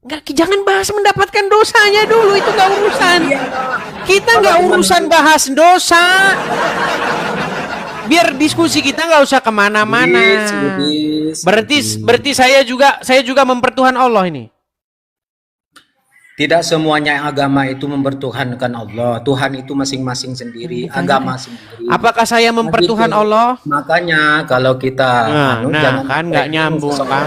Enggak, jangan bahas mendapatkan dosanya dulu, itu nggak urusan. Kita nggak urusan bahas dosa. Biar diskusi kita nggak usah kemana-mana. Berarti saya juga mempertuhan Allah ini. Tidak semuanya agama itu mempertuhankan Allah. Tuhan itu masing-masing sendiri, agama sendiri. Apakah saya mempertuhan Nah, gitu. Allah? Makanya kalau kita nah kan nggak nyambung kan?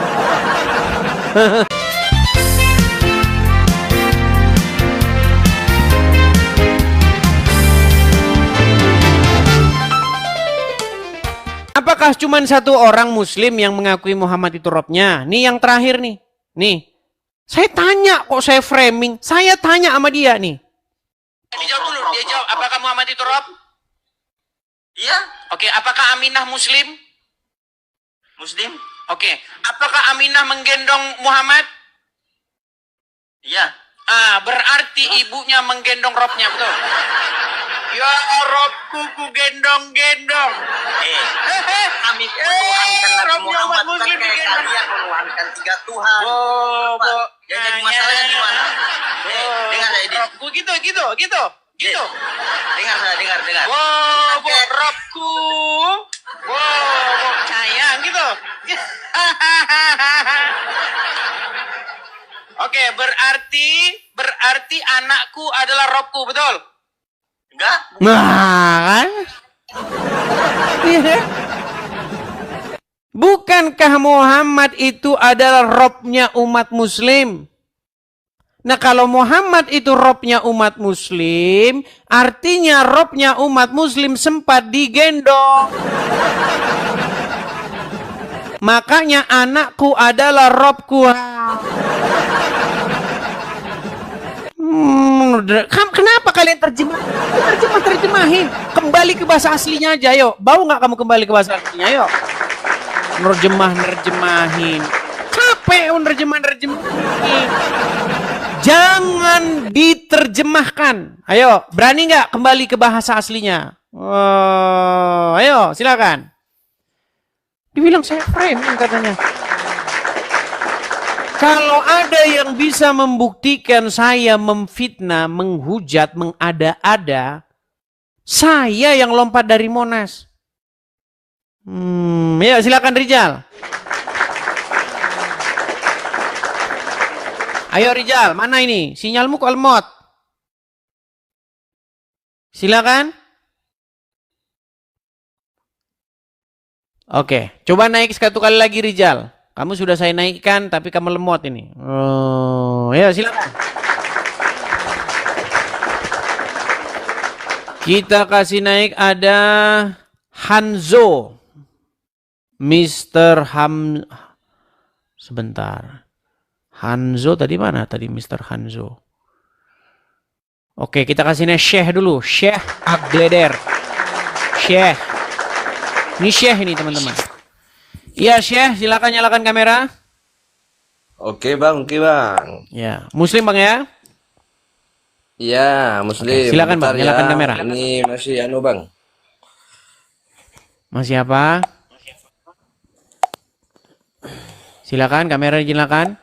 Apakah cuma satu orang Muslim yang mengakui Muhammad itu Robnya? Nih yang terakhir nih. Nih. Saya tanya kok saya framing. Saya tanya sama dia nih. Dijawab dulu. Dia jawab. Apakah Muhammad itu Rob? Iya. Oke. Apakah Aminah Muslim? Muslim. Oke. Apakah Aminah menggendong Muhammad? Iya. Berarti ibunya menggendong Robnya, betul? Ya Robku ku gendong-gendong. Kami menuhankan Nabi Muhammad bukan kayak kalian menuhankan 3 Tuhan. Yang jadi masalahnya gimana? Dengar saya ini. Robku gitu. Dengar. Robku. Sayang gitu. Oke, berarti anakku adalah Robku, betul? Enggak? Nah, kan? Bukankah Muhammad itu adalah Robnya umat Muslim? Nah, kalau Muhammad itu Robnya umat Muslim, artinya Robnya umat Muslim sempat digendong. Makanya anakku adalah Robku. Kenapa kalian terjemahin? Kembali ke bahasa aslinya aja, yuk. Bau nggak kamu kembali ke bahasa aslinya, yuk? Nerjemahin. Capek nerjemahin. Jangan diterjemahkan. Ayo, berani nggak kembali ke bahasa aslinya? Ayo, silakan. Dibilang saya framing katanya. Kalau ada yang bisa membuktikan saya memfitnah, menghujat, mengada-ada, saya yang lompat dari Monas. Ya silakan Rijal. Ayo Rijal, mana ini? Sinyalmu kok lemot? Silakan. Oke, coba naik satu kali lagi Rijal. Kamu sudah saya naikkan, tapi kamu lemot ini. Ya silakan. Kita kasih naik ada Hanzo. Sebentar. Hanzo tadi mana? Tadi Mr. Hanzo. Oke, kita kasih naik Syekh dulu. Syekh Aggleder. Syekh. Ini Syekh ini teman-teman. Iya Syekh, silakan nyalakan kamera. Oke bang. Ya, Muslim bang ya? Iya, Muslim. Oke, silakan bang, nyalakan kamera. Ini masih bang. Masih apa? Silakan kamera nyalakan.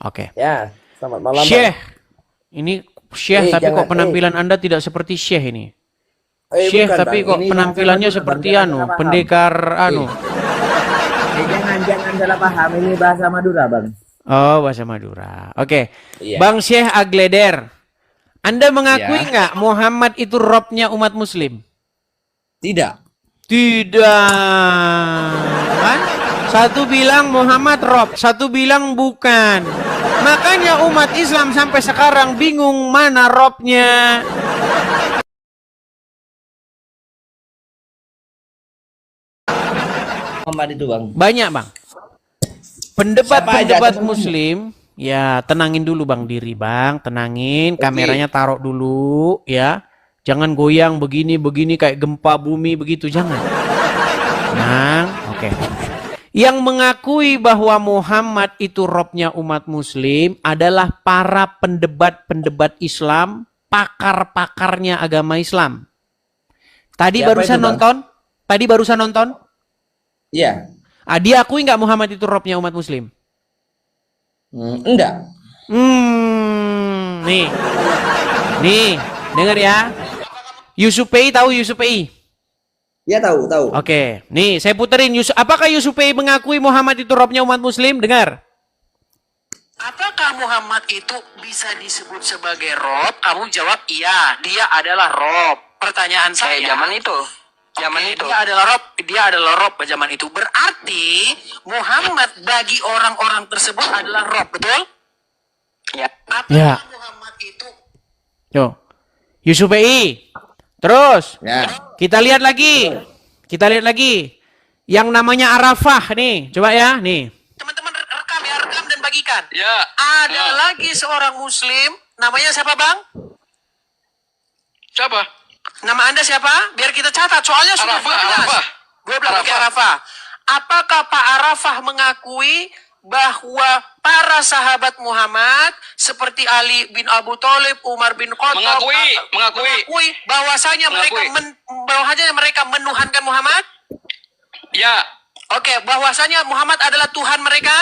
Oke. Ya, selamat malam. Syekh, ini Syekh tapi kok penampilan Anda tidak seperti Syekh ini? Syekh tapi kok penampilannya seperti pendekar Jangan salah paham, ini bahasa Madura bang. Oh, bahasa Madura. Oke. Iya. Bang Syekh Aggleder, Anda mengakui nggak Muhammad itu Robnya umat Muslim? Tidak. Kan? Satu bilang Muhammad Rob, satu bilang bukan. Makanya umat Islam sampai sekarang bingung mana Robnya. Muhammad itu bang. Banyak bang. Pendebat Muslim, ya tenangin dulu bang diri bang, tenangin, kameranya taruh dulu ya. Jangan goyang begini kayak gempa bumi begitu, jangan. Tenang, oke. Yang mengakui bahwa Muhammad itu Robnya umat Muslim adalah para pendebat Islam, pakar-pakarnya agama Islam. Tadi barusan nonton? Iya. Dia akui nggak Muhammad itu Robnya umat Muslim? Enggak. Nih. Nih, dengar ya. Yusufei tahu Yusufei? Ya tahu. Oke, nih saya puterin. Apakah Yusufei mengakui Muhammad itu Robnya umat Muslim? Dengar. Apakah Muhammad itu bisa disebut sebagai Rob? Kamu jawab iya, dia adalah Rob. Pertanyaan saya. Zaman itu. Dia adalah Rob zaman itu. Berarti Muhammad bagi orang-orang tersebut adalah Rob, betul? Ya. Apakah Ya. Muhammad itu Yo. Yusufei. Terus. Ya. Kita lihat lagi. Yang namanya Arafah nih. Coba ya, nih. teman-teman rekam dan bagikan. Ya. Ada lagi seorang Muslim, namanya siapa bang? Siapa? Nama anda siapa? Biar kita catat, soalnya sudah Arafah. 12. Oke, Arafah. Apakah Pak Arafah mengakui bahwa para sahabat Muhammad seperti Ali bin Abu Thalib, Umar bin Khattab Mengakui. bahwasanya mereka menuhankan Muhammad? Ya. Oke, bahwasanya Muhammad adalah Tuhan mereka?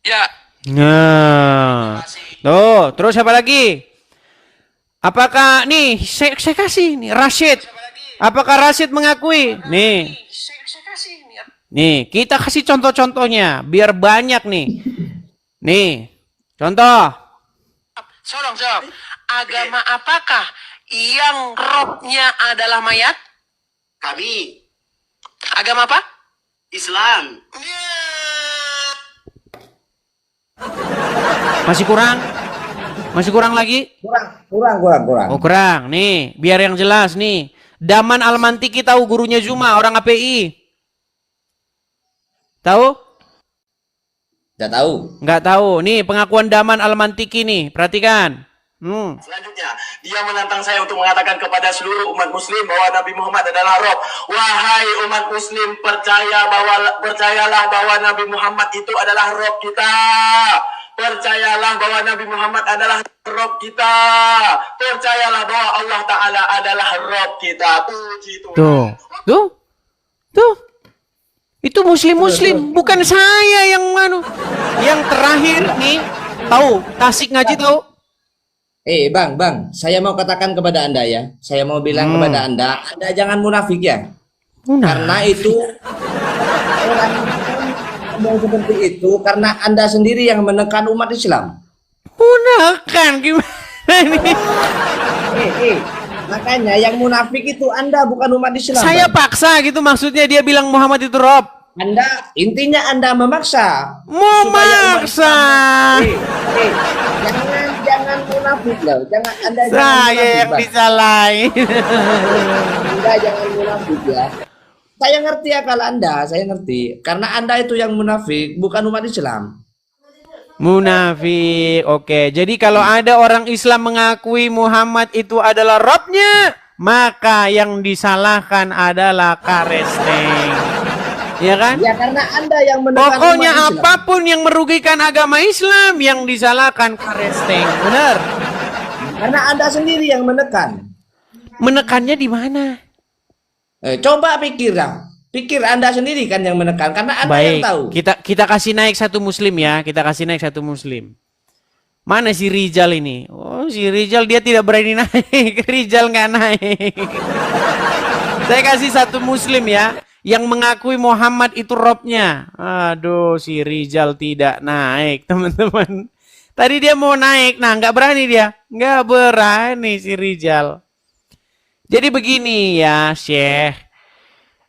Ya. Nah. Tuh, terus apa lagi? Apakah nih saya kasih nih Rashid. Apakah Rashid mengakui? Nih. Nih, kita kasih contoh-contohnya biar banyak nih. Nih, contoh. Jawab. Agama apakah yang robnya adalah mayat? Kami. Agama apa? Islam. Masih kurang? Masih kurang lagi? Kurang. Oh, kurang. Nih, biar yang jelas nih. Daman Al-Mantiki tahu gurunya Zuma, orang API. Tahu? Tidak tahu. Nggak tahu. Nih, pengakuan Daman Al-Mantiki nih. Perhatikan. Selanjutnya, dia menantang saya untuk mengatakan kepada seluruh umat muslim bahwa Nabi Muhammad adalah Rob. Wahai umat muslim, percayalah bahwa Nabi Muhammad itu adalah Rob kita. Percayalah bahwa Nabi Muhammad adalah Rob kita. Percayalah bahwa Allah Ta'ala adalah Rob kita. Puji Tuhan. Tuh. Itu muslim, bukan saya yang Yang terakhir nih, tahu? Tasik ngaji tahu? Bang, saya mau katakan kepada Anda ya. Saya mau bilang kepada Anda jangan munafik ya. Karena itu orang yang seperti itu karena Anda sendiri yang menekan umat Islam. Menekan gimana ini? Makanya yang munafik itu Anda, bukan umat Islam. Saya Bang. paksa gitu maksudnya dia bilang Muhammad itu Rob. Intinya Anda memaksa. Memaksa. Jangan munafik loh. Jangan Anda Saya yang disalahin. Anda jangan munafik ya. Saya ngerti ya kalau Anda, saya ngerti. Karena Anda itu yang munafik, bukan umat Islam. Munafik. Oke, jadi kalau ada orang Islam mengakui Muhammad itu adalah Robnya, maka yang disalahkan adalah Karesteng. Ya kan? Ya karena Anda yang menekan Pokoknya umat Islam. apapun yang merugikan agama Islam yang disalahkan Karesteng. Benar? Karena Anda sendiri yang menekan. Menekannya di mana? Coba pikir lah. Pikir Anda sendiri kan yang menekan. Karena Anda yang Baik, tahu. kita kasih naik satu muslim ya. Kita kasih naik satu muslim. Mana si Rizal ini? Oh, si Rizal dia tidak berani naik. Rizal nggak naik. Saya kasih satu muslim ya. Yang mengakui Muhammad itu Robnya. Aduh, si Rizal tidak naik, teman-teman. Tadi dia mau naik. Nah, nggak berani dia. Nggak berani si Rizal. Jadi begini ya, Syekh.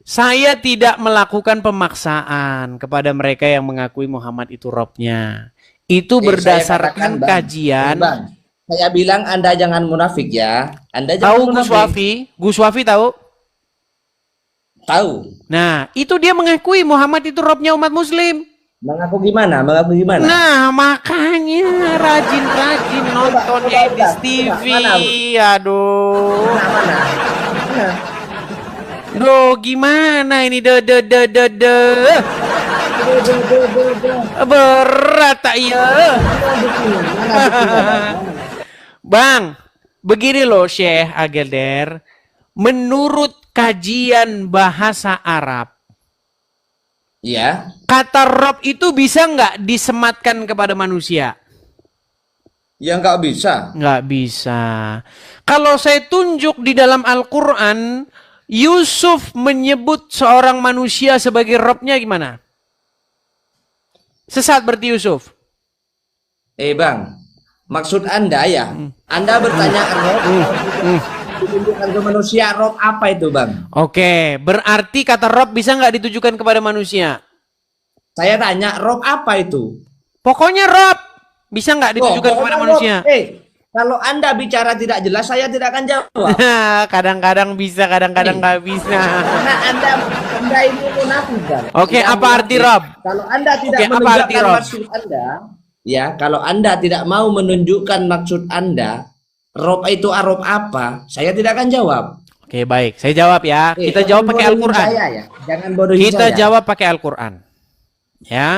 Saya tidak melakukan pemaksaan kepada mereka yang mengakui Muhammad itu Robnya. Itu berdasarkan kajian. Bang, saya bilang Anda jangan munafik ya. Anda jangan Tahu munafik. Gus Wafi tahu? Tahu. Nah, itu dia mengakui Muhammad itu Robnya umat Muslim. Mengaku gimana? Nah, makanya rajin-rajin nonton Edis TV. Aduh. Mana? Duh, gimana ini? Berat tak ya? Bang, begini loh Syekh Agelder. Menurut kajian bahasa Arab, Ya. Kata Rob itu bisa nggak disematkan kepada manusia? Ya nggak bisa. Nggak bisa. Kalau saya tunjuk di dalam Al-Quran, Yusuf menyebut seorang manusia sebagai Robnya gimana? Sesat berarti Yusuf. Bang, maksud Anda ya? Anda bertanya Rob, ditunjukkan ke manusia, Rob apa itu Bang? Oke, berarti kata Rob bisa nggak ditujukan kepada manusia? Saya tanya, Rob apa itu? Pokoknya Rob bisa nggak ditujukan kepada Rob. manusia? Kalau Anda bicara tidak jelas, saya tidak akan jawab. Kadang-kadang bisa, kadang-kadang nggak bisa. Karena Anda ini munafik kan? Oke, Anda apa arti munafik. Rob? Kalau Anda tidak Oke, apa arti menunjukkan Rob? maksud Anda, ya, kalau Anda tidak mau menunjukkan maksud Anda, Rob itu Rob apa? Saya tidak akan jawab. Oke, baik. Saya jawab ya. Kita jawab pakai bodohin Al-Quran. saya ya. Jangan bodohin Kita saya. jawab pakai Al-Quran. Ya.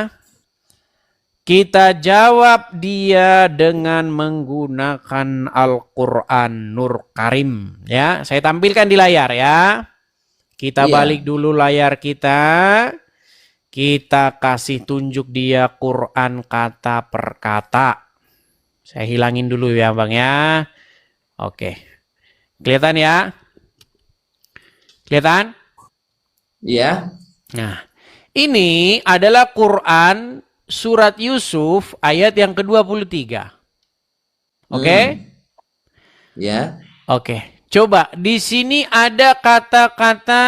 Kita jawab dia dengan menggunakan Al-Quran Nur Karim. Ya, saya tampilkan di layar ya. Kita Iya. balik dulu layar kita. Kita kasih tunjuk dia Quran kata per kata. Saya hilangin dulu ya Bang ya. Oke. Kelihatan ya? Kelihatan? Iya. Nah, ini adalah Quran surat Yusuf ayat yang ke-23. Oke? Ya. Oke. Coba di sini ada kata-kata.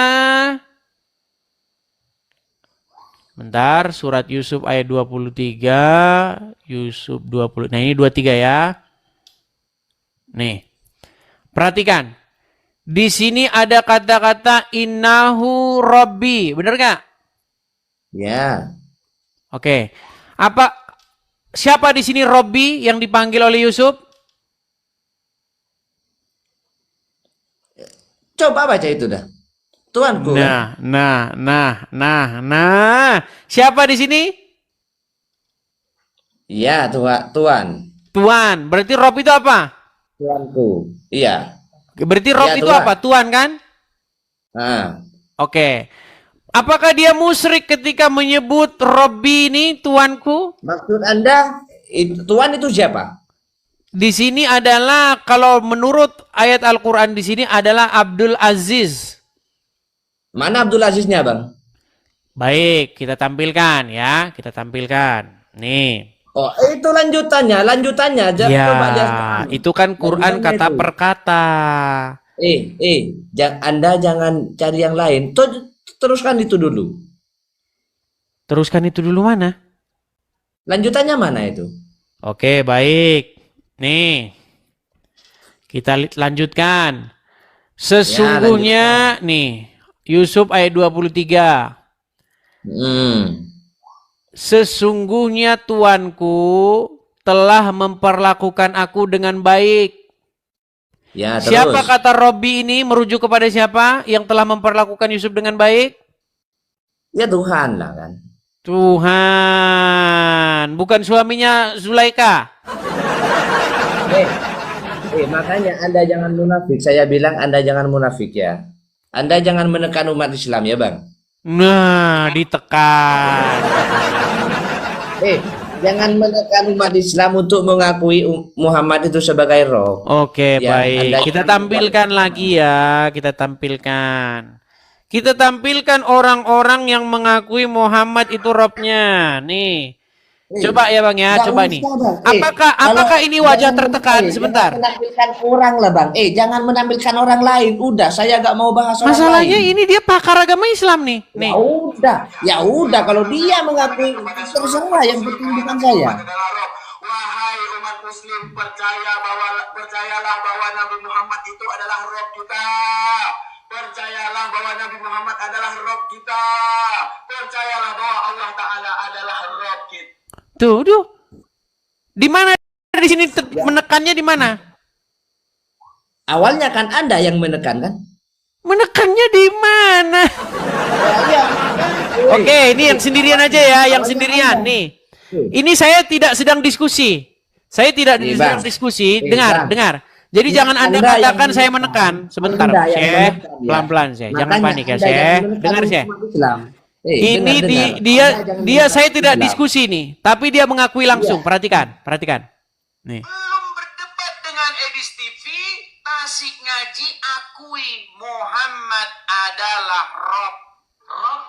Bentar, surat Yusuf ayat 23, Yusuf 20. Nah, ini 23 ya. Nih. Perhatikan. Di sini ada kata-kata innahu rabbi. Benar nggak? Ya. Oke. Siapa di sini Robbi yang dipanggil oleh Yusuf? Coba baca itu dah. Tuanku. Nah. Siapa di sini? Iya, Tuan. Tuan. Berarti Rob itu apa? Tuanku. Iya. Berarti Rob Iya, itu Tuan. apa? Tuan kan? Nah. Oke. Apakah dia musyrik ketika menyebut Robbi ini tuanku? Maksud Anda, Tuan itu siapa? Di sini adalah kalau menurut ayat Al-Qur'an di sini adalah Abdul Aziz. Mana Abdul Aziznya, Bang? Baik, kita tampilkan ya, kita tampilkan. Nih. Oh, itu lanjutannya. Coba Ya, lihat. itu kan Quran Lanjutannya kata itu. per kata. Anda jangan cari yang lain. Teruskan itu dulu. Teruskan itu dulu mana? Lanjutannya mana itu? Oke, baik. Nih. Kita lanjutkan. Sesungguhnya nih, Yusuf ayat 23. Sesungguhnya Tuanku telah memperlakukan aku dengan baik. Ya, terus. Siapa kata Robbi ini merujuk kepada siapa yang telah memperlakukan Yusuf dengan baik? Ya Tuhan lah kan. Tuhan, bukan suaminya Zulaika. Makanya Anda jangan munafik. Saya bilang Anda jangan munafik ya. Anda jangan menekan umat Islam ya, Bang. Nah, ditekan. Jangan menekan umat Islam untuk mengakui Muhammad itu sebagai roh. Oke, Ya, baik. Anda Kita jangan tampilkan lagi ya. Kita tampilkan. Kita tampilkan orang-orang yang mengakui Muhammad itu Robnya. Nih. Coba ya Bang ya, Nggak coba usah, nih. Bang. Apakah ini wajah tertekan? Sebentar. Jangan menampilkan orang lah, Bang. Jangan menampilkan orang lain. Udah, saya gak mau bahas orang Masalahnya lain. ini dia pakar agama Islam nih. Nih. Ya udah kalau dia mengakui terserah, yang penting bukan saya. Adalah Rob. Wahai umat muslim, percayalah bahwa Nabi Muhammad itu adalah Rob kita. Percayalah bahwa Nabi Muhammad adalah Rob kita. Percayalah bahwa Allah Ta'ala adalah Rob kita. Tuh. Di mana di sini menekannya di mana? Awalnya kan Anda yang menekan kan? Menekannya di mana? Oke, ini yang sendirian aja ya, yang sendirian nih. Ini saya tidak sedang diskusi. Saya tidak sedang diskusi. Dengar. Jadi jangan Anda katakan saya menekan. Sebentar, Syekh. Pelan-pelan, Syekh. Jangan panik ya, Syekh. Dengar, Syekh. Ini dengar. dia Anda jangan dia dengar. saya tidak Islam. diskusi nih, tapi dia mengakui langsung. Iya. Perhatikan. Nih. Belum berdebat dengan Edis TV, Tasik Ngaji akui Muhammad adalah Rob. Rob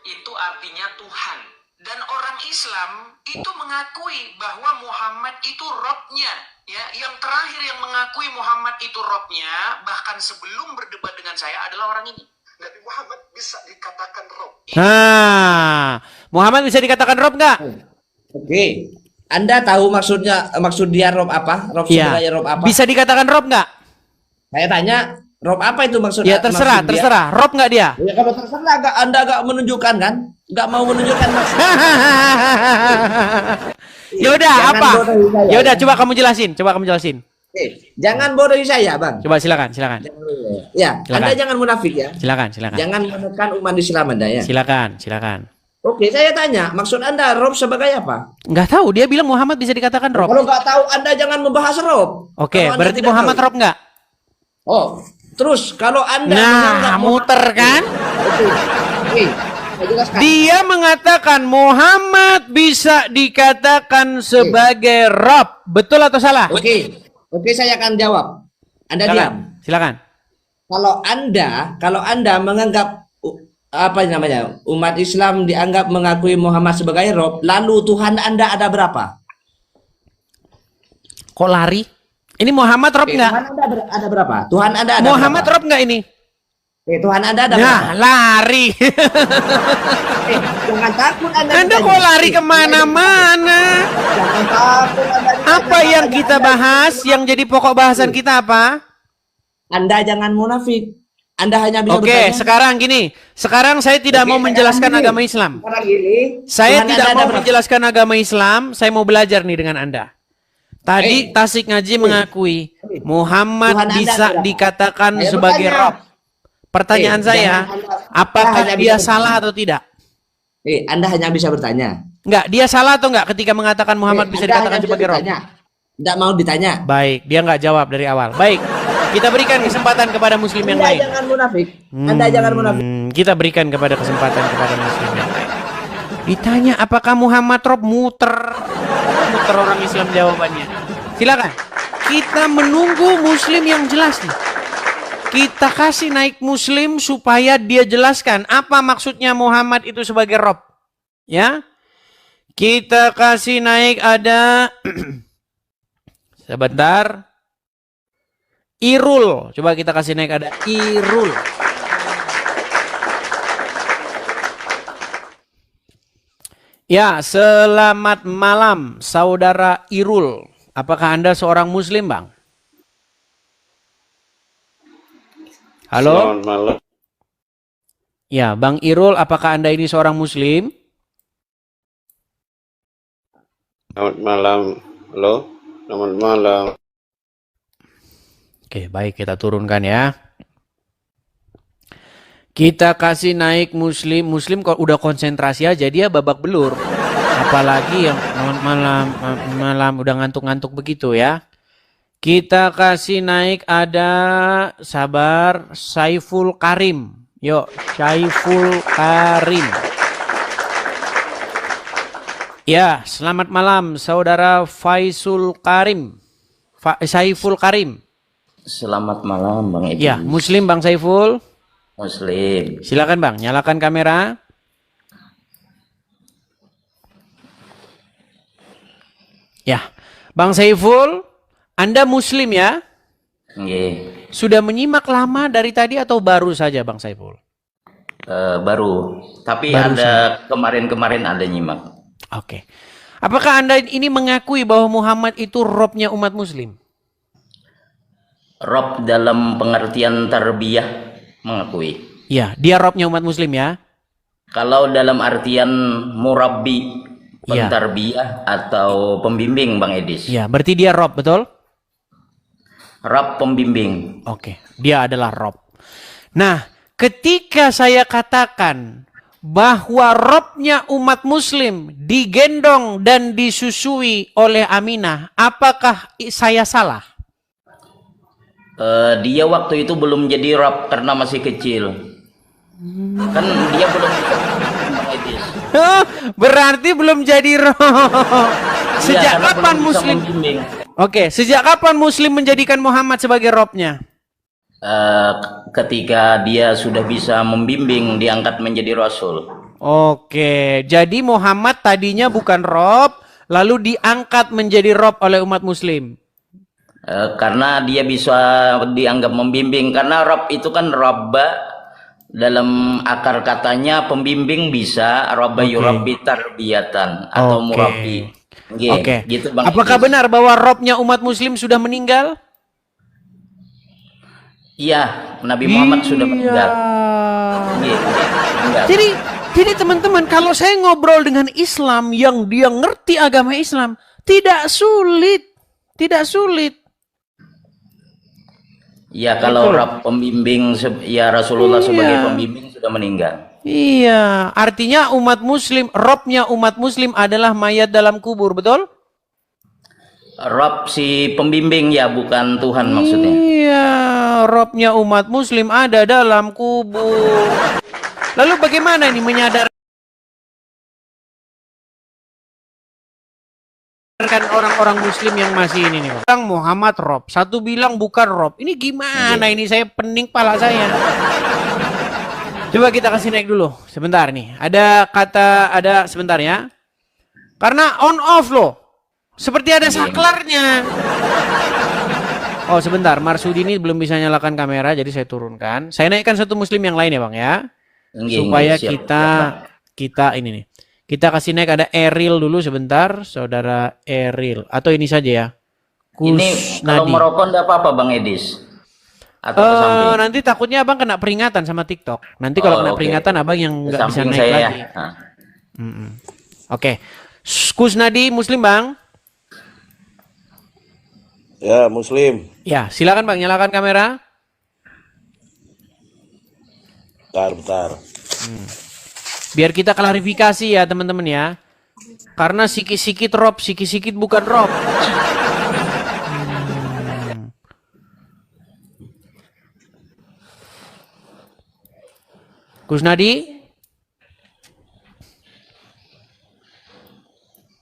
itu artinya Tuhan. Dan orang Islam itu mengakui bahwa Muhammad itu Robnya. Ya, yang terakhir yang mengakui Muhammad itu Robnya, bahkan sebelum berdebat dengan saya adalah orang ini. Nabi Muhammad bisa dikatakan Rob. Nah, Muhammad bisa dikatakan Rob nggak? Oke. Anda tahu maksud dia Rob apa? Rob Iya. sebenarnya Rob apa? Bisa dikatakan Rob nggak? Saya tanya, Rob apa itu maksudnya? Ya terserah. Rob nggak dia? Ya kalau terserah, Anda nggak menunjukkan kan? Nggak mau menunjukkan maksud. Yaudah, Jangan apa? bodohi saya, Yaudah, ya. coba kamu jelasin. Oke, jangan bodohi saya, Bang. Coba silakan. Ya, Silakan. Anda jangan munafik ya. Silakan. Jangan menekan umat Islam Anda ya. Silakan. Oke, saya tanya, maksud Anda Rob sebagai apa? Nggak tahu, dia bilang Muhammad bisa dikatakan Rob. Kalau nggak tahu, Anda jangan membahas Rob. Oke, Kalau Anda berarti tidak Muhammad tahu. Rob nggak? Oh, terus kalau Anda menganggap Nah, muter kan? Oke, saya jelaskan. Dia mengatakan Muhammad bisa dikatakan sebagai Rob. Betul atau salah? Oke, saya akan jawab. Anda diam. Silakan. Kalau Anda menganggap apa namanya umat Islam dianggap mengakui Muhammad sebagai Rob, lalu Tuhan Anda ada berapa? Kok lari? Ini Muhammad Rob nggak? Tuhan Anda ada berapa? Tuhan Anda ada Muhammad berapa? Rob nggak ini? Tuhan Anda ada Nah, berapa? lari. Jangan takut Anda. Anda ditanya. kok lari kemana-mana? Jangan takut Anda ditanya. Apa yang kita bahas? Yang jadi pokok bahasan kita apa? Anda jangan munafik. Anda hanya bisa Oke, bertanya. sekarang gini. Sekarang saya tidak mau menjelaskan agama Islam. Sekarang gini. Saya Tuhan tidak Anda mau ada berapa? menjelaskan agama Islam. Saya mau belajar nih dengan Anda. Tadi Tasik Ngaji mengakui Muhammad Tuhan Anda bisa berapa? dikatakan Saya sebagai bertanya. Rob. Pertanyaan saya, jangan Anda- apakah hanya dia bisa salah atau tidak? Anda hanya bisa bertanya. Enggak, dia salah atau enggak ketika mengatakan Muhammad bisa Anda dikatakan hanya bisa sebagai Rob? bertanya. Tidak mau ditanya. Baik, dia enggak jawab dari awal. Baik, kita berikan kesempatan kepada muslim yang Anda lain. jangan munafik. Anda jangan munafik. Kita berikan kepada kesempatan kepada muslim yang lain. Ditanya apakah Muhammad Rob, muter orang Islam jawabannya. Silakan. Kita menunggu muslim yang jelas nih. Kita kasih naik muslim supaya dia jelaskan apa maksudnya Muhammad itu sebagai Rob. Ya. Kita kasih naik ada sebentar. Irul. Coba kita kasih naik ada Irul. Ya, selamat malam saudara Irul. Apakah Anda seorang muslim, Bang? Halo? Selamat malam. Ya, Bang Irul, apakah Anda ini seorang muslim? Selamat malam. Halo. Selamat malam. Oke, baik, kita turunkan ya. Kita kasih naik muslim. Muslim kok udah konsentrasi aja, dia babak belur. Apalagi yang malam udah ngantuk-ngantuk begitu ya. Kita kasih naik ada sabar Saiful Karim. Yuk, Saiful Karim. Ya, selamat malam saudara Faisul Karim. Saiful Karim. Selamat malam Bang Edi. Ya, muslim Bang Saiful. Muslim. Silakan Bang, nyalakan kamera. Ya, Bang Saiful, Anda muslim ya? Nggih. Sudah menyimak lama dari tadi atau baru saja Bang Saiful? Baru. Tapi Baru ada kemarin-kemarin ada nyimak. Oke. Apakah Anda ini mengakui bahwa Muhammad itu Robnya umat muslim? Rob dalam pengertian tarbiyah mengakui. Ya, dia Robnya umat muslim ya? Kalau dalam artian murabbi, Iya. pentarbiyah atau pembimbing Bang Edis. Ya, berarti dia Rob, betul? Rob pembimbing. Oke, dia adalah Rob. Nah, ketika saya katakan bahwa Robnya umat muslim digendong dan disusui oleh Aminah, apakah saya salah? Dia waktu itu belum jadi Rob karena masih kecil. Kan dia belum Bang Berarti belum jadi rob. Sejak karena kapan belum bisa Muslim? membimbing. Oke, sejak kapan Muslim menjadikan Muhammad sebagai robnya? Ketika dia sudah bisa membimbing, diangkat menjadi rasul. Oke, jadi Muhammad tadinya bukan rob, lalu diangkat menjadi rob oleh umat Muslim. Karena dia bisa dianggap membimbing, karena rob itu kan robba, dalam akar katanya pembimbing bisa robba yurabbi tarbiyatan atau murabbi. Oke. Gitu Bang Apakah Idris. benar bahwa robnya umat Muslim sudah meninggal? Iya, Nabi Muhammad sudah meninggal. Meninggal. Jadi teman-teman, kalau saya ngobrol dengan Islam yang dia ngerti agama Islam, tidak sulit. Tidak sulit. Ya, kalau Rob pembimbing, ya Rasulullah sebagai pembimbing sudah meninggal. Iya, artinya umat Muslim, robnya umat Muslim adalah mayat dalam kubur, betul? Rob si pembimbing ya, bukan Tuhan maksudnya. Iya, robnya umat Muslim ada dalam kubur. Lalu bagaimana ini menyadarkan orang-orang Muslim yang masih ini nih, Bang? Bilang Muhammad rob, satu bilang bukan rob. Ini gimana ini? Saya pening pala saya. Coba kita kasih naik dulu, sebentar nih. Ada sebentar ya. Karena on off loh. Seperti ada saklarnya. Oh sebentar, Marsudi ini belum bisa nyalakan kamera, jadi saya turunkan. Saya naikkan satu Muslim yang lain ya Bang ya. Supaya kita ini nih. Kita kasih naik ada Eril dulu sebentar, saudara Eril. Atau ini saja ya. Ini kalau merokok enggak apa-apa Bang Edis. Atau nanti takutnya Abang kena peringatan sama TikTok. Nanti kalau kena peringatan Abang yang nggak bisa naik lagi. Ya. Oke. Kusnadi Muslim Bang? Ya, Muslim. Ya, silakan Bang, nyalakan kamera. Bentar. Biar kita klarifikasi ya teman-teman ya. Karena sikit-sikit rob, sikit-sikit bukan rob. Kusnadi?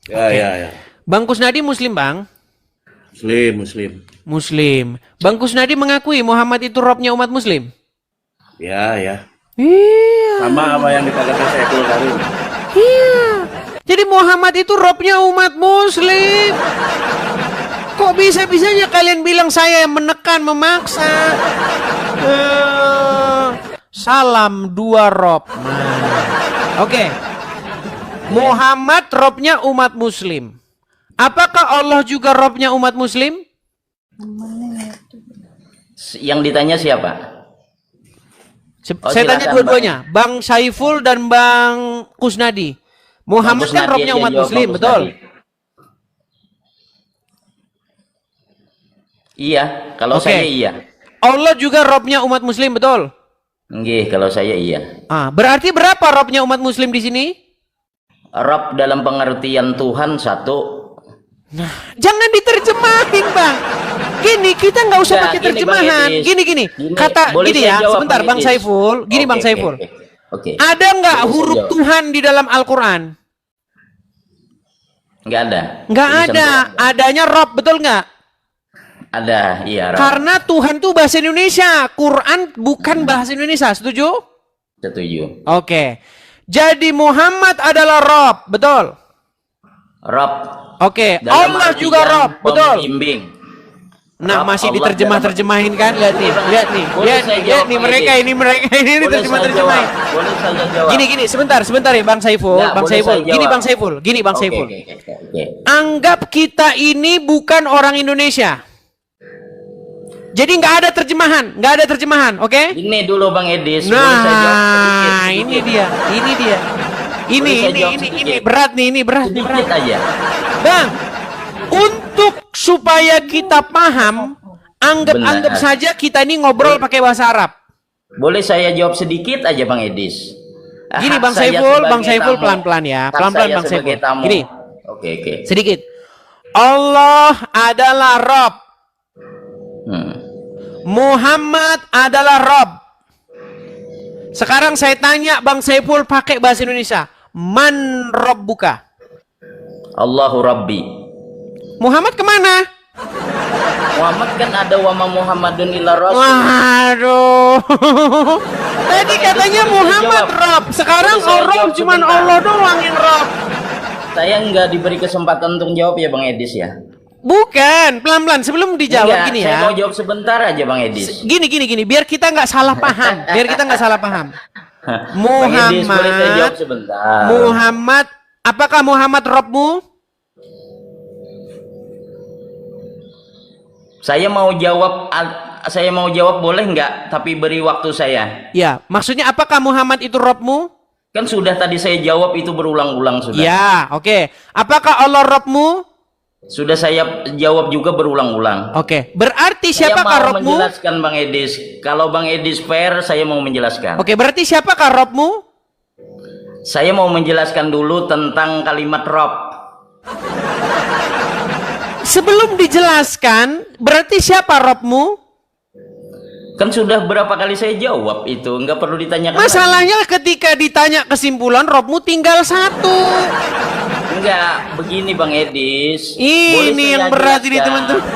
Ya. Bang Kusnadi Muslim Bang? Muslim. Muslim. Bang Kusnadi mengakui Muhammad itu robnya umat Muslim? Ya. Iya. Sama apa yang dikatakan saya tadi. Iya. Jadi Muhammad itu robnya umat Muslim. Kok bisa-bisanya kalian bilang saya yang menekan, memaksa? Salam dua rob. Oke. Muhammad robnya umat Muslim. Apakah Allah juga robnya umat Muslim? Yang ditanya siapa? Saya tanya dua-duanya, Bang Saiful dan Bang Kusnadi. Muhammad kan robnya umat Muslim, betul? Iya, kalau saya iya. Allah juga robnya umat Muslim, betul? Nggih, kalau saya iya. Berarti berapa robnya umat Muslim di sini? Rob dalam pengertian Tuhan satu. Nah, jangan diterjemahin Bang. Gini, kita nggak usah pakai terjemahan. Gini. Kata gini ya, sebentar Bang Saiful. Gini Bang Saiful. Oke. Ada nggak huruf Tuhan di dalam Al-Quran? Nggak ada. Nggak ada. Adanya rob, betul nggak? Ada, iya. Rob. Karena Tuhan tuh bahasa Indonesia. Quran bukan bahasa Indonesia. Setuju? Setuju. Oke. Jadi Muhammad adalah rob, betul? Rob. Oke. Allah juga rob, betul? Pembimbing. Nah, masih diterjemahin kan? Lihat nih, mereka ini diterjemahin. Boleh saya jawab. Gini, sebentar ya Bang Saiful. Ya, Gini Bang Saiful. Oke. Anggap kita ini bukan orang Indonesia. Jadi nggak ada terjemahan, oke? Ini dulu Bang Edis. Nah, ini dia. Ini berat nih. Sedikit aja. Bang, untuk supaya kita paham, anggap saja kita ini ngobrol pakai bahasa Arab. Boleh saya jawab sedikit aja Bang Edis? Gini Bang Saiful pelan-pelan ya. Pelan-pelan Bang Saiful. Gini. Oke. Sedikit. Allah adalah Rob. Muhammad adalah Rob. Sekarang saya tanya Bang Saiful pakai bahasa Indonesia. Man Rabbuka? Allahu Rabbi. Muhammad kemana? Muhammad kan ada wa ma Muhammadun illa rasul. Waduh. Tadi katanya Muhammad Rob, sekarang Rob cuman Allah doang yang Rob. Saya nggak diberi kesempatan untuk jawab ya Bang Edis ya. Bukan, pelan-pelan sebelum dijawab. Enggak, gini saya ya. mau jawab sebentar aja Bang Edis. Gini, biar kita nggak salah paham. Biar kita nggak salah paham. Bang Edis, boleh saya jawab sebentar? Muhammad, apakah Muhammad Robmu? Saya mau jawab boleh nggak? Tapi beri waktu saya. Ya, maksudnya apakah Muhammad itu Robmu? Kan sudah tadi saya jawab itu berulang-ulang sudah. Ya, oke. Apakah Allah Robmu? Sudah saya jawab juga berulang-ulang. Oke. Berarti Saya siapakah mau Robmu? menjelaskan Bang Edis. Kalau Bang Edis fair, saya mau menjelaskan. Oke, berarti siapakah Robmu? Saya mau menjelaskan dulu tentang kalimat Rob. Sebelum dijelaskan, berarti siapa Robmu? Kan sudah berapa kali saya jawab itu, nggak perlu ditanyakan. Masalahnya ketika ditanya kesimpulan, Robmu tinggal satu. Enggak, begini Bang Edis. Ini yang berat ini teman-teman.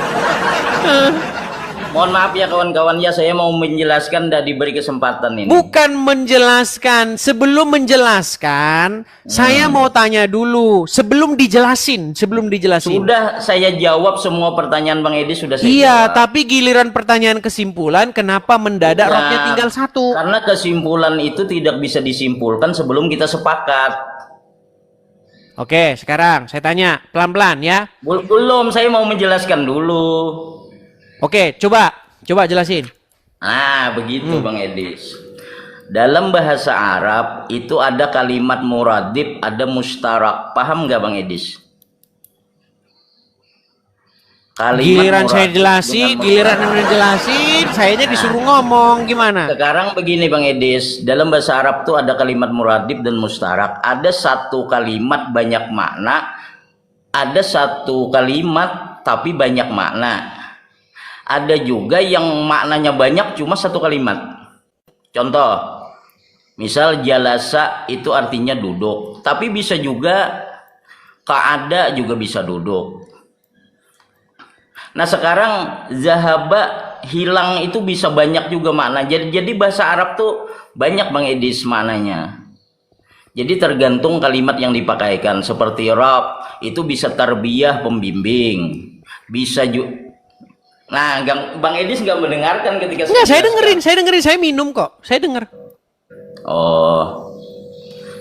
Mohon maaf ya kawan-kawan ya, saya mau menjelaskan, tidak diberi kesempatan ini. Bukan menjelaskan. Sebelum menjelaskan, saya mau tanya dulu. Sebelum dijelasin. Sudah saya jawab semua pertanyaan Bang Edis, sudah saya Iya, jawab. tapi giliran pertanyaan kesimpulan, kenapa mendadak Nah, Robnya tinggal satu? Karena kesimpulan itu tidak bisa disimpulkan sebelum kita sepakat. Oke, sekarang saya tanya pelan-pelan ya. Belum, saya mau menjelaskan dulu. Oke, coba jelasin. Nah, begitu Bang Edis. Dalam bahasa Arab itu ada kalimat muradib, ada mustarak. Paham nggak Bang Edis? Giliran saya muradib jelasin, dengan giliran mustarak. Anda jelasin, sayanya disuruh ngomong gimana? Sekarang begini Bang Edis, dalam bahasa Arab tuh ada kalimat muradib dan mustarak. Ada satu kalimat banyak makna, ada satu kalimat tapi banyak makna. Ada juga yang maknanya banyak cuma satu kalimat. Contoh, misal jalasa itu artinya duduk, tapi bisa juga qa'ada juga bisa duduk. Nah sekarang zahaba hilang itu bisa banyak juga makna. Jadi bahasa Arab tuh banyak Bang Edis maknanya. Jadi tergantung kalimat yang dipakaikan. Seperti Rob itu bisa tarbiyah pembimbing, bisa juga. Nah, Bang Edis nggak mendengarkan ketika Enggak, saya dengerin, saya minum kok, saya denger. Oh,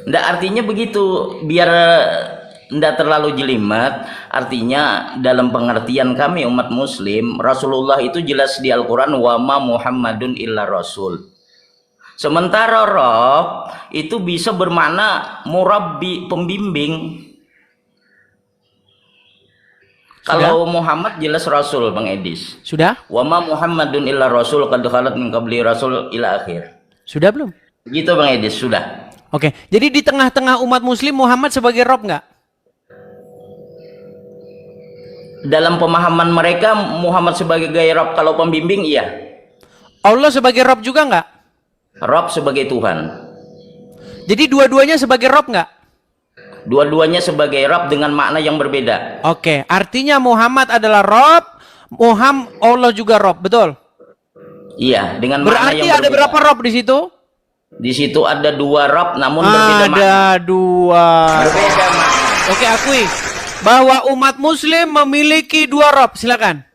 nggak, artinya begitu, biar nggak terlalu jelimet. Artinya dalam pengertian kami umat Muslim, Rasulullah itu jelas di Al-Quran wa ma Muhammadun illa Rasul. Sementara Rob itu bisa bermakna murabbi, pembimbing. Kalau Muhammad jelas Rasul Bang Edis. Sudah? Wa ma Muhammadun illa Rasul qad khalat min qabli Rasul ila akhir. Sudah belum? Begitu Bang Edis, sudah. Oke, jadi di tengah-tengah umat Muslim Muhammad sebagai Rob nggak? Dalam pemahaman mereka Muhammad sebagai Rob, kalau pembimbing iya. Allah sebagai Rob juga nggak? Rob sebagai Tuhan. Jadi dua-duanya sebagai Rob nggak? Dua-duanya sebagai Rob dengan makna yang berbeda. Oke, artinya Muhammad adalah Rob, Allah juga Rob, betul? Iya, dengan makna Berarti yang ada berbeda. berapa Rob di situ? Di situ ada dua Rob namun berbeda makna. Ada dua. Berbeda makna. Oke, akui bahwa umat Muslim memiliki dua Rob. Silakan.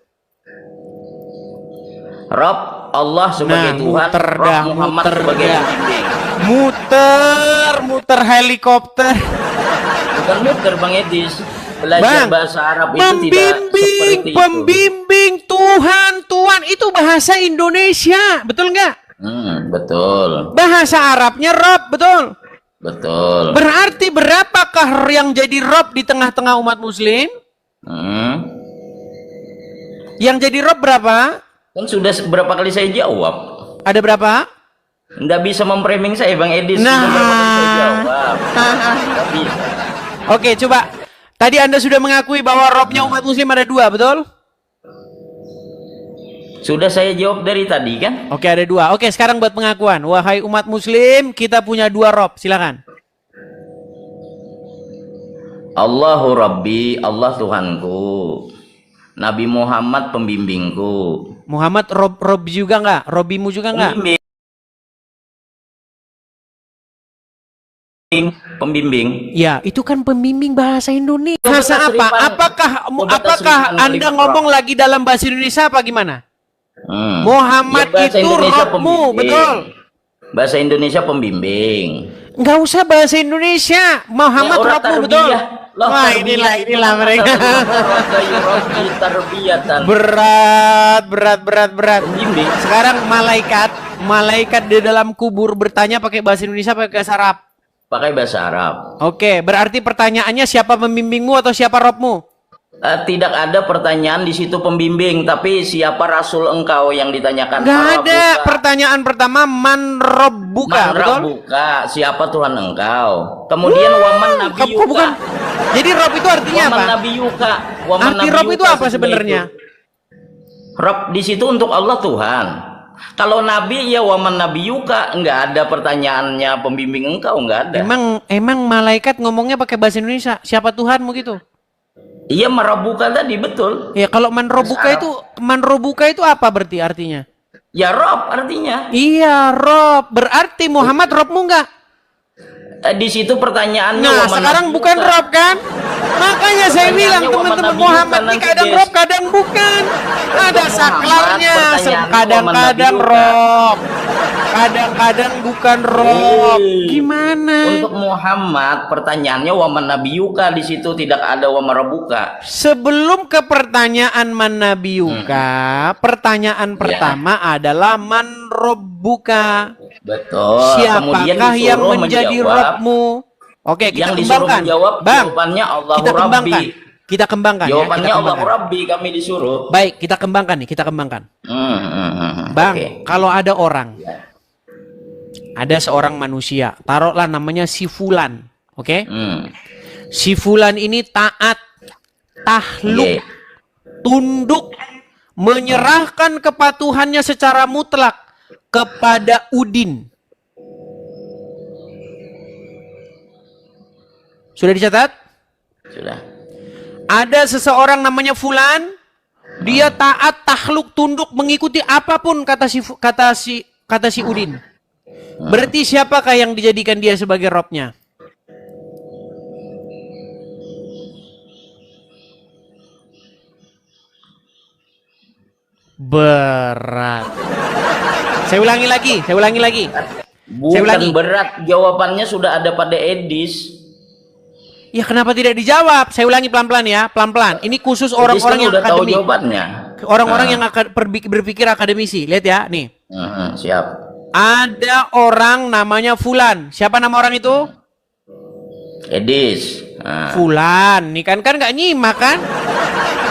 Rob Allah sebagai Tuhan, Rob Muhammad sebagai pembimbing. Muter helikopter. Bukan muter Bang Edis. Belajar bahasa Arab itu tidak seperti itu. Pembimbing, Tuhan itu bahasa Indonesia, betul nggak? Betul. Bahasa Arabnya Rob, betul? Betul. Berarti berapakah yang jadi Rob di tengah-tengah umat Muslim? Yang jadi Rob berapa? Kan sudah berapa kali saya jawab. Ada berapa? Nggak bisa memframing saya Bang Edis. Nah. Sudah berapa kali saya jawab. Nggak bisa. Oke, coba. Tadi Anda sudah mengakui bahwa Robnya umat Muslim ada dua, betul? Sudah saya jawab dari tadi kan? Oke, ada dua. Oke, sekarang buat pengakuan. Wahai umat Muslim, kita punya dua Rob. Silakan. Allahu Rabbi, Allah Tuhanku. Nabi Muhammad pembimbingku. Muhammad Rob juga nggak? Robimu juga nggak? Pembimbing. Ya, itu kan pembimbing bahasa Indonesia. Bahasa apa? Coba Apakah tasrifan Anda kali, ngomong lagi dalam bahasa Indonesia apa gimana? Muhammad Ya, bahasa itu Indonesia Robmu, pembimbing. betul. Bahasa Indonesia pembimbing. Nggak usah bahasa Indonesia. Muhammad Ya, orang Robmu, betul. tarbiyah. Loh, Wah, tarbiyah. inilah mereka. Tarbiyatan. Berat. Pembimbing. Sekarang malaikat di dalam kubur bertanya pakai bahasa Indonesia pakai bahasa Arab. Pakai bahasa Arab. Oke, berarti pertanyaannya siapa pembimbingmu atau siapa Robmu? Tidak ada pertanyaan di situ pembimbing, tapi siapa Rasul engkau yang ditanyakan? Nggak ada. Rabbuka. Pertanyaan pertama, man Rabbuka, Man betul? Rabbuka, siapa Tuhan engkau? Kemudian waman nabiyuka. Bukan. Jadi Rob itu artinya Waman apa? nabiyuka. Waman Arti Rob nabiyuka itu apa sebenarnya? Rob di situ untuk Allah Tuhan. Kalau Nabi ya waman nabiyuka, nggak ada pertanyaannya pembimbing engkau, nggak ada. Emang malaikat ngomongnya pakai bahasa Indonesia. Siapa Tuhanmu gitu? Iya, merabuka tadi betul. Ya kalau man Rabbuka itu apa berarti artinya? Ya Rob artinya. Iya, Rob. Berarti Muhammad Robmu nggak? Di situ pertanyaannya. Nah, waman sekarang nabiyuka. bukan Rob kan? Makanya saya Pertanyaannya bilang waman teman-teman nabiyuka Muhammad ini nanti, kadang Des. Rob, kadang bukan. Ada saklarnya, pertanyaannya kadang-kadang waman Rob, kadang-kadang bukan Rob. Gimana? Untuk Muhammad pertanyaannya waman nabiyuka, di situ tidak ada waman rabbuka. Sebelum ke pertanyaan man nabiyuka, pertanyaan pertama adalah man Rabbuka. Betul. Kemudian Siapakah yang disuruh menjadi menjawab. Robmu? Oke, kita Yang disuruh kembangkan. menjawab Bang, jawabannya Allahu kita kembangkan. Rabbi. Kita kembangkan ya. Jawabannya Kita Allahu kembangkan. Rabbi, kami disuruh. Baik, kita kembangkan nih, kita kembangkan. Bang, Oke. kalau ada orang, ada seorang manusia, taruhlah namanya si Fulan, oke? Si Fulan ini taat, tahluk, Iya. tunduk, menyerahkan kepatuhannya secara mutlak kepada Udin. Sudah dicatat? Sudah. Ada seseorang namanya Fulan, dia taat, tahluk, tunduk, mengikuti apapun kata si Udin. Berarti siapakah yang dijadikan dia sebagai Robnya? Berat. Saya ulangi lagi. Bukan berat, jawabannya sudah ada pada Edis. Ya kenapa tidak dijawab? Saya ulangi pelan-pelan ya, pelan-pelan. Ini khusus orang-orang yang udah tahu akademik. jawabannya. Orang-orang yang berpikir akademisi. Lihat ya, nih. Siap. Ada orang namanya Fulan. Siapa nama orang itu? Edis. Fulan. Nih kan nggak nyimak kan?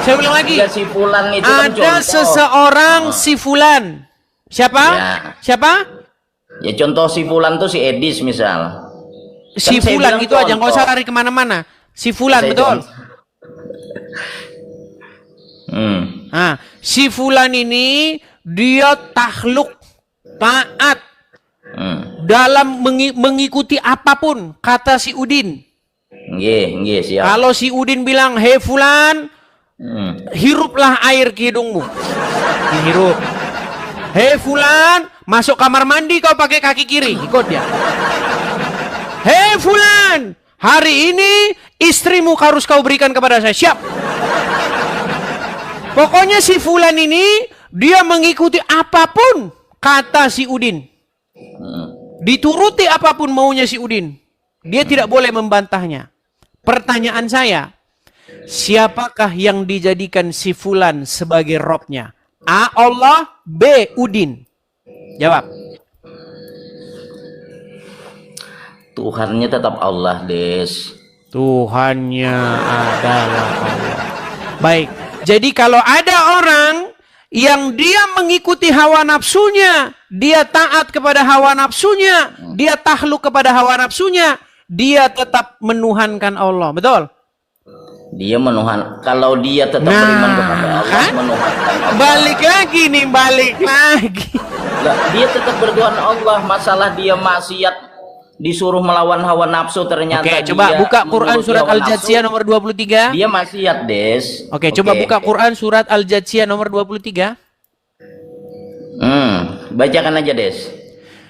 Saya ulang lagi. Ya, si Fulan itu kan Ada contoh. seseorang si Fulan. Siapa? Ya. Siapa? Ya contoh si Fulan tuh si Edis misal. Si Kan saya Fulan bilang itu aja, nggak usah contoh. lari kemana-mana. Si Fulan, Saya betul. contoh. Nah, si Fulan ini dia tahluk, taat dalam mengikuti apapun kata si Udin. Nggih, siap. Kalau si Udin bilang, "Hei Fulan, hiruplah air ke hidungmu." Dihirup. "Hei Fulan, masuk kamar mandi kau pakai kaki kiri." Ikut dia. "Hei Fulan, hari ini istrimu harus kau berikan kepada saya." Siap. Pokoknya si Fulan ini dia mengikuti apapun kata si Udin. Dituruti apapun maunya si Udin. Dia tidak boleh membantahnya. Pertanyaan saya, siapakah yang dijadikan si Fulan sebagai Robnya? A. Allah, B. Udin. Jawab. Tuhannya tetap Allah, Des. Tuhannya adalah Allah. Baik, jadi kalau ada orang yang dia mengikuti hawa nafsunya, dia taat kepada hawa nafsunya, dia tahluk kepada hawa nafsunya, dia tetap menuhankan Allah. Betul? Dia menuhan. Kalau dia tetap beriman kepada Allah, kan? menuhankan Allah. Balik lagi nih, balik lagi. Lah, dia tetap berdoa Allah. Masalah dia maksiat, disuruh melawan hawa nafsu ternyata Oke, coba dia buka Quran menuruti surat hawa Al-Jathiyah nafsu, nomor 23. dia maksiat, Des. Oke, coba buka Quran surat Al-Jathiyah nomor 23. Bacakan aja, Des.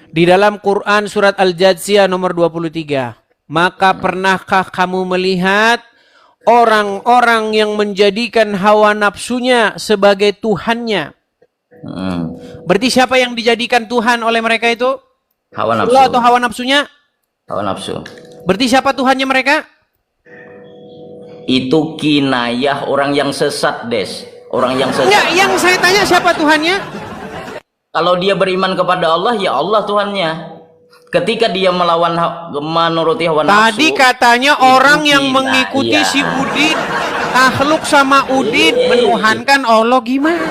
Di dalam Quran surat Al-Jathiyah nomor 23. Maka pernahkah kamu melihat orang-orang yang menjadikan hawa nafsunya sebagai Tuhannya? Berarti siapa yang dijadikan Tuhan oleh mereka itu? Hawa nafsu. Allah atau hawa nafsunya? Hawa nafsu. Berarti siapa Tuhannya mereka? Itu kinayah orang yang sesat, Des. Orang yang sesat. Enggak, yang saya tanya siapa Tuhannya? Kalau dia beriman kepada Allah, ya Allah Tuhannya. Ketika dia melawan menuruti hawa nafsu. Tadi katanya orang yang mengikuti si Udin, takluk sama Udin, menuhankan Allah gimana?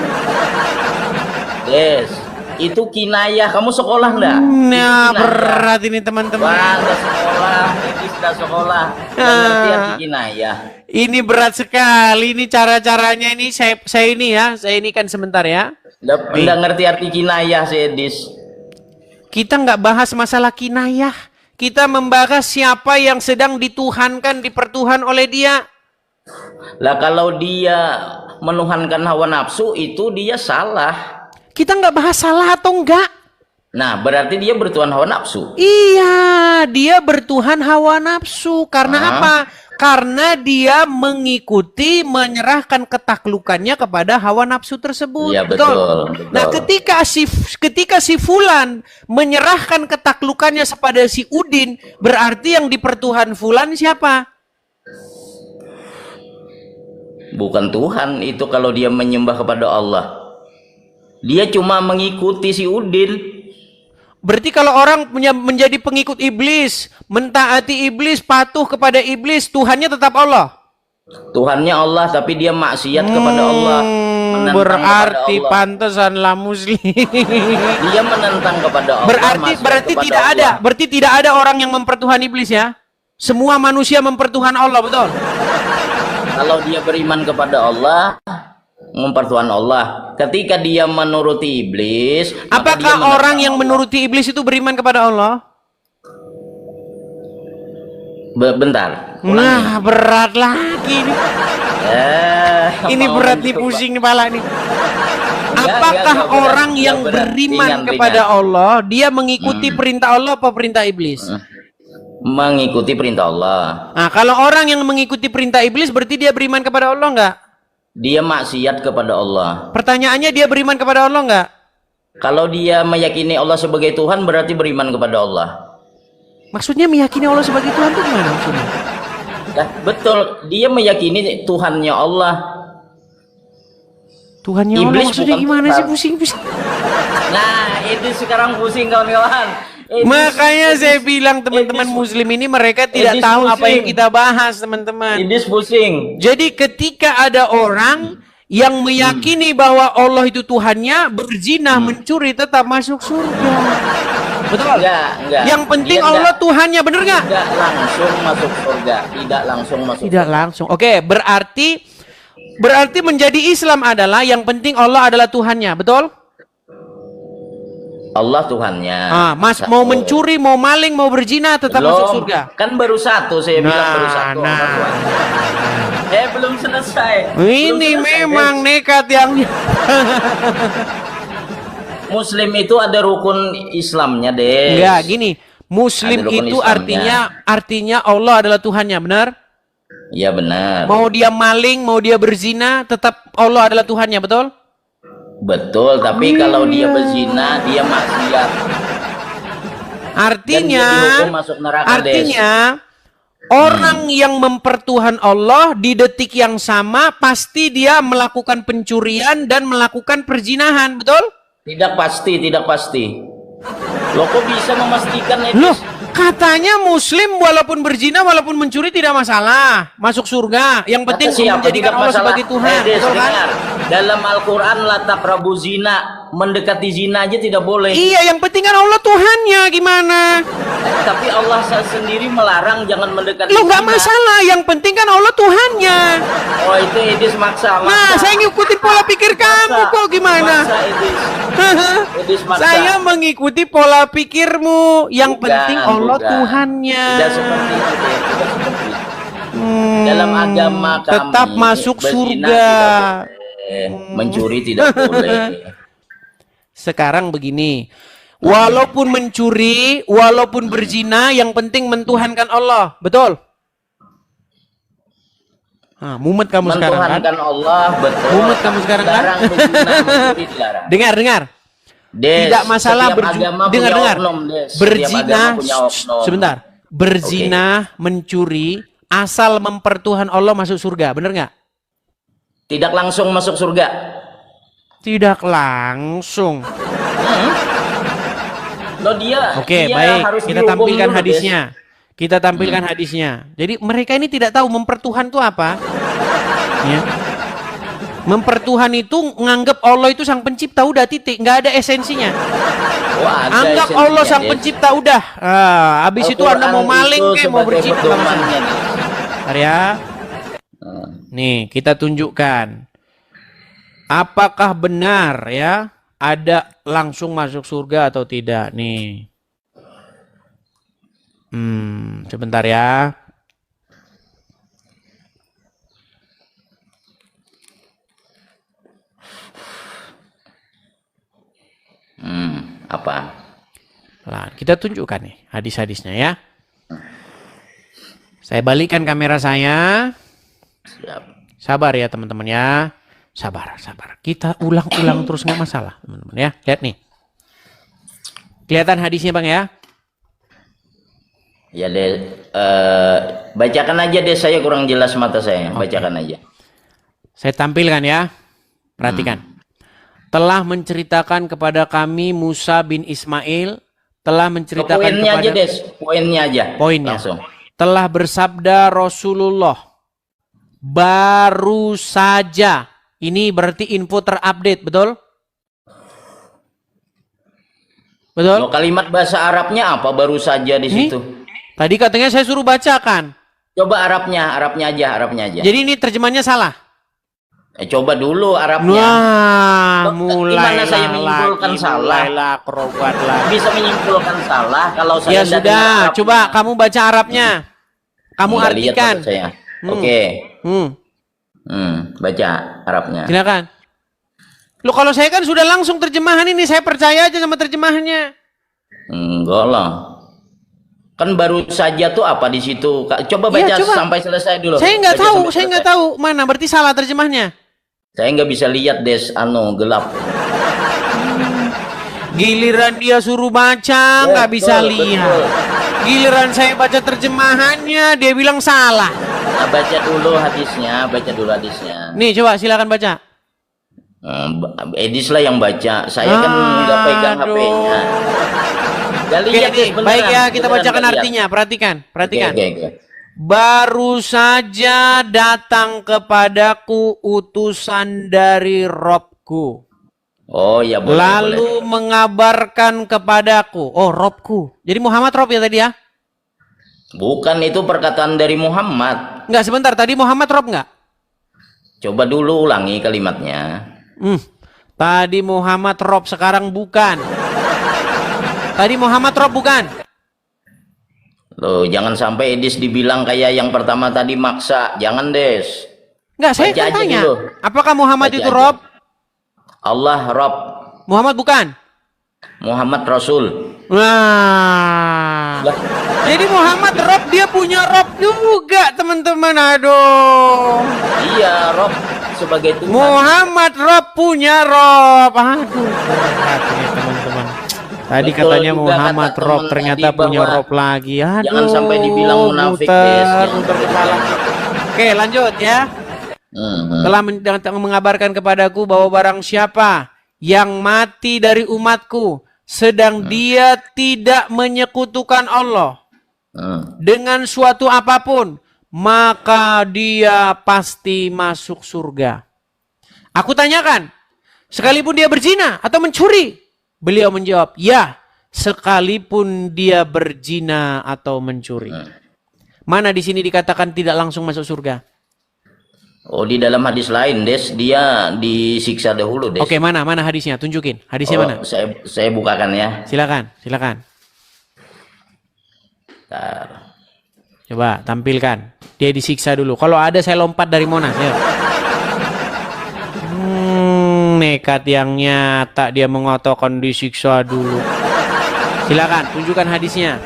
Des, itu kinayah. Kamu sekolah enggak? Nah, berat ini teman-teman. Wah, udah sekolah, ini sudah sekolah. Nggak ngerti arti kinayah. Ini berat sekali. Ini cara-caranya ini saya ini kan sebentar ya. Nggak ngerti arti kinayah, Sedis. Kita nggak bahas masalah kinayah. Kita membahas siapa yang sedang dituhankan, dipertuhan oleh dia. Lah kalau dia menuhankan hawa nafsu, itu dia salah. Kita nggak bahas salah atau enggak. Nah, berarti dia bertuhan hawa nafsu. Iya, dia bertuhan hawa nafsu. Karena apa? Karena dia mengikuti, menyerahkan ketaklukannya kepada hawa nafsu tersebut. Iya, betul. Nah, ketika si Fulan menyerahkan ketaklukannya kepada si Udin, berarti yang dipertuhan Fulan siapa? Bukan Tuhan itu kalau dia menyembah kepada Allah. Dia cuma mengikuti si Udin. Berarti kalau orang menjadi pengikut iblis, mentaati iblis, patuh kepada iblis, Tuhannya tetap Allah. Tuhannya Allah, tapi dia maksiat kepada Allah. Menentang Berarti kepada Allah. pantesanlah Muslim. Dia menentang kepada Allah. Berarti kepada tidak Allah. ada. Berarti tidak ada orang yang mempertuhan iblis ya. Semua manusia mempertuhan Allah, betul? Kalau dia beriman kepada Allah, mempertuhan Allah. Ketika dia menuruti iblis, maka dia Apakah menentang orang yang Allah. menuruti iblis itu beriman kepada Allah? Bentar. Nah, berat lagi nih. Ini berat nih, pusing nih pala nih. Apakah berat. orang yang Nggak berat. beriman Ringan, kepada Allah, dia mengikuti perintah Allah apa perintah iblis? Mengikuti perintah Allah. Nah, kalau orang yang mengikuti perintah iblis, berarti dia beriman kepada Allah enggak? Dia maksiat kepada Allah. Pertanyaannya, dia beriman kepada Allah enggak? Kalau dia meyakini Allah sebagai Tuhan, berarti beriman kepada Allah. Maksudnya meyakini Allah sebagai Tuhan itu gimana maksudnya? Nah, betul, dia meyakini Tuhannya Allah. Tuhannya Allah Iblis maksudnya bukan gimana Tuhan. sih, pusing-pusing? Nah, itu sekarang pusing kawan-kawan. Makanya saya bilang teman-teman Muslim ini mereka tidak Iblis tahu apa yang pusing. kita bahas, teman-teman. Iblis pusing. Jadi ketika ada orang yang meyakini bahwa Allah itu Tuhannya, berzina, mencuri, tetap masuk surga. Betul? Enggak. Yang penting Dia Allah Tuhannya, bener nggak? tidak langsung masuk surga. Tidak langsung masuk Tidak langsung. Oke, berarti menjadi Islam adalah yang penting Allah adalah Tuhannya, betul? Allah Tuhannya. Mas Satu. mau mencuri, mau maling, mau berzina, tetap masuk surga. Kan baru satu, saya bilang baru satu. Allah Tuhannya. Belum selesai. Ini memang nekat yang Muslim itu ada rukun Islamnya, deh. enggak gini. Muslim Ada rukun itu Islamnya. artinya Allah adalah Tuhannya, benar? Iya benar. Mau dia maling, mau dia berzina, tetap Allah adalah Tuhannya, betul? Betul, tapi kalau dia berzina, dia maksiat. Artinya, Dan dia dihukum masuk neraka, orang yang mempertuhan Allah di detik yang sama pasti dia melakukan pencurian dan melakukan perzinahan, betul? Tidak pasti, tidak pasti. Loh, kok bisa memastikan itu? Loh, katanya Muslim walaupun berzina, walaupun mencuri tidak masalah, masuk surga. Yang penting Kata siapa? menjadikan Tidak Allah masalah. sebagai Tuhan, Des, betul kan? dengar. Dalam Al-Quran, la taqrabu zina. mendekati zina aja tidak boleh. Iya, yang penting kan Allah Tuhannya, gimana? Tapi Allah sendiri melarang jangan mendekati Lo nggak zina. masalah, yang penting kan Allah Tuhannya. Oh itu Edis maksa. Nah, saya ngikutin pola pikir kamu kok, gimana? Maksa Edis. Edis maksa. Saya mengikuti pola pikirmu, yang Bukan, penting Allah bukan. Tuhannya. Tidak seperti itu, Des. Tidak seperti itu. Dalam agama kami tetap masuk berzina surga. tidak boleh, mencuri tidak boleh. Sekarang begini, walaupun mencuri, walaupun berzina, yang penting mentuhankan Allah, betul? Mumet kamu sekarang kan? Mentuhankan Allah, betul. Mumet kamu sekarang kan? Dilarang berzina, mencuri dilarang. Dengar. Des, Tidak masalah setiap agama punya dengar. oknum, Des. Setiap Berzina, agama punya oknum. sebentar. Berzina, mencuri, asal mempertuhan Allah masuk surga, bener nggak? Tidak langsung masuk surga. Tidak langsung. Loh dia. Oke, dia baik. harus Kita dihukum tampilkan dulu, Des. hadisnya. Kita tampilkan hadisnya. Jadi mereka ini tidak tahu mempertuhan itu apa. Ya. Mempertuhan itu nganggap Allah itu sang pencipta, udah titik, nggak ada esensinya. Wah, ada Anggap esensinya, Allah sang Des. pencipta, udah. Habis itu Anda mau maling kayak mau bercipta. Bentar ya. Nih, kita tunjukkan. Apakah benar ya ada langsung masuk surga atau tidak nih? Sebentar ya. Apa? Nah, kita tunjukkan nih hadis-hadisnya ya. Saya balikkan kamera saya. Siap. Sabar ya teman-teman ya. Sabar. Kita ulang-ulang terus, nggak masalah teman-teman ya. Lihat nih. Kelihatan hadisnya Bang ya? Ya deh, bacakan aja deh, saya kurang jelas mata saya. Bacakan aja. Saya tampilkan ya. Perhatikan. Telah menceritakan kepada kami Musa bin Ismail, telah menceritakan Poinnya kepada aja, Des. Poinnya aja. Poinnya. Langsung. Telah bersabda Rasulullah baru saja. Ini berarti info terupdate, betul? Betul? Loh, kalimat bahasa Arabnya apa baru saja di situ? Tadi katanya saya suruh bacakan. Coba Arabnya aja. Jadi ini terjemahnya salah. Coba dulu Arabnya. Wah, Gimana saya menyimpulkan salah? Akrobat lagi. Bisa menyimpulkan salah kalau saya Ya tidak sudah, dengar Arabnya. coba kamu baca Arabnya. Kamu Nggak lihat artikan. mata saya. Oke. Baca Arabnya. Silakan. Loh, kalau saya kan sudah langsung terjemahan ini, saya percaya aja sama terjemahannya. Enggak lah. Kan baru saja tuh apa di situ? Coba baca Iya, coba. sampai selesai dulu. Saya nggak Baca tahu, sampai saya nggak selesai. tahu mana. Berarti salah terjemahnya. Saya nggak bisa lihat, Des. Gelap. Giliran dia suruh baca, nggak bisa lihat. Giliran saya baca terjemahannya, dia bilang salah. Nah, baca dulu hadisnya. Nih, coba silakan baca. Edis lah yang baca. Saya kan nggak pegang HP-nya. Gak Oke, lihat, Des, nih, beneran. baik ya, kita Beneran bacakan nggak lihat. artinya. Perhatikan. Oke. Baru saja datang kepadaku utusan dari Robku. Oh ya, boleh. Lalu mengabarkan kepadaku. Oh, Robku. Jadi Muhammad Rob ya tadi ya? Bukan, itu perkataan dari Muhammad. Enggak, sebentar. Tadi Muhammad Rob enggak? Coba dulu ulangi kalimatnya. Tadi Muhammad Rob, sekarang bukan. Tadi Muhammad Rob bukan? Loh, jangan sampai Edis dibilang kayak yang pertama tadi maksa. Jangan, Des. Enggak, saya Baca kan aja tanya. dulu. Apakah Muhammad Baca itu aja. Rob? Allah Rob. Muhammad bukan? Muhammad Rasul. Nah. Lah. Jadi Muhammad Rob, dia punya Rob juga, teman-teman. Aduh. Iya, Rob sebagai Tuhan. Muhammad Rob punya Rob. Aduh, berat ini teman-teman. Tadi Betul katanya juga Muhammad kata Rob, teman ternyata tadi punya bahwa Rob lagi. Aduh. jangan sampai dibilang munafik, Des. muter kepala. Oke, lanjut ya. Telah mengabarkan kepadaku bahwa barang siapa yang mati dari umatku sedang dia tidak menyekutukan Allah dengan suatu apapun, maka dia pasti masuk surga. Aku tanyakan, Sekalipun dia berzina atau mencuri. Beliau menjawab, ya, sekalipun dia berzina atau mencuri. Mana di sini dikatakan tidak langsung masuk surga? Oh, di dalam hadis lain, Des, dia disiksa dahulu, Des. Oke, mana hadisnya? Tunjukin. Hadisnya mana? Saya bukakan ya. Silakan. Bentar. Coba tampilkan. Dia disiksa dulu. Kalau ada saya lompat dari Monas. Ya. Nekat yang nyata dia mengatakan disiksa dulu. Silakan, tunjukkan hadisnya.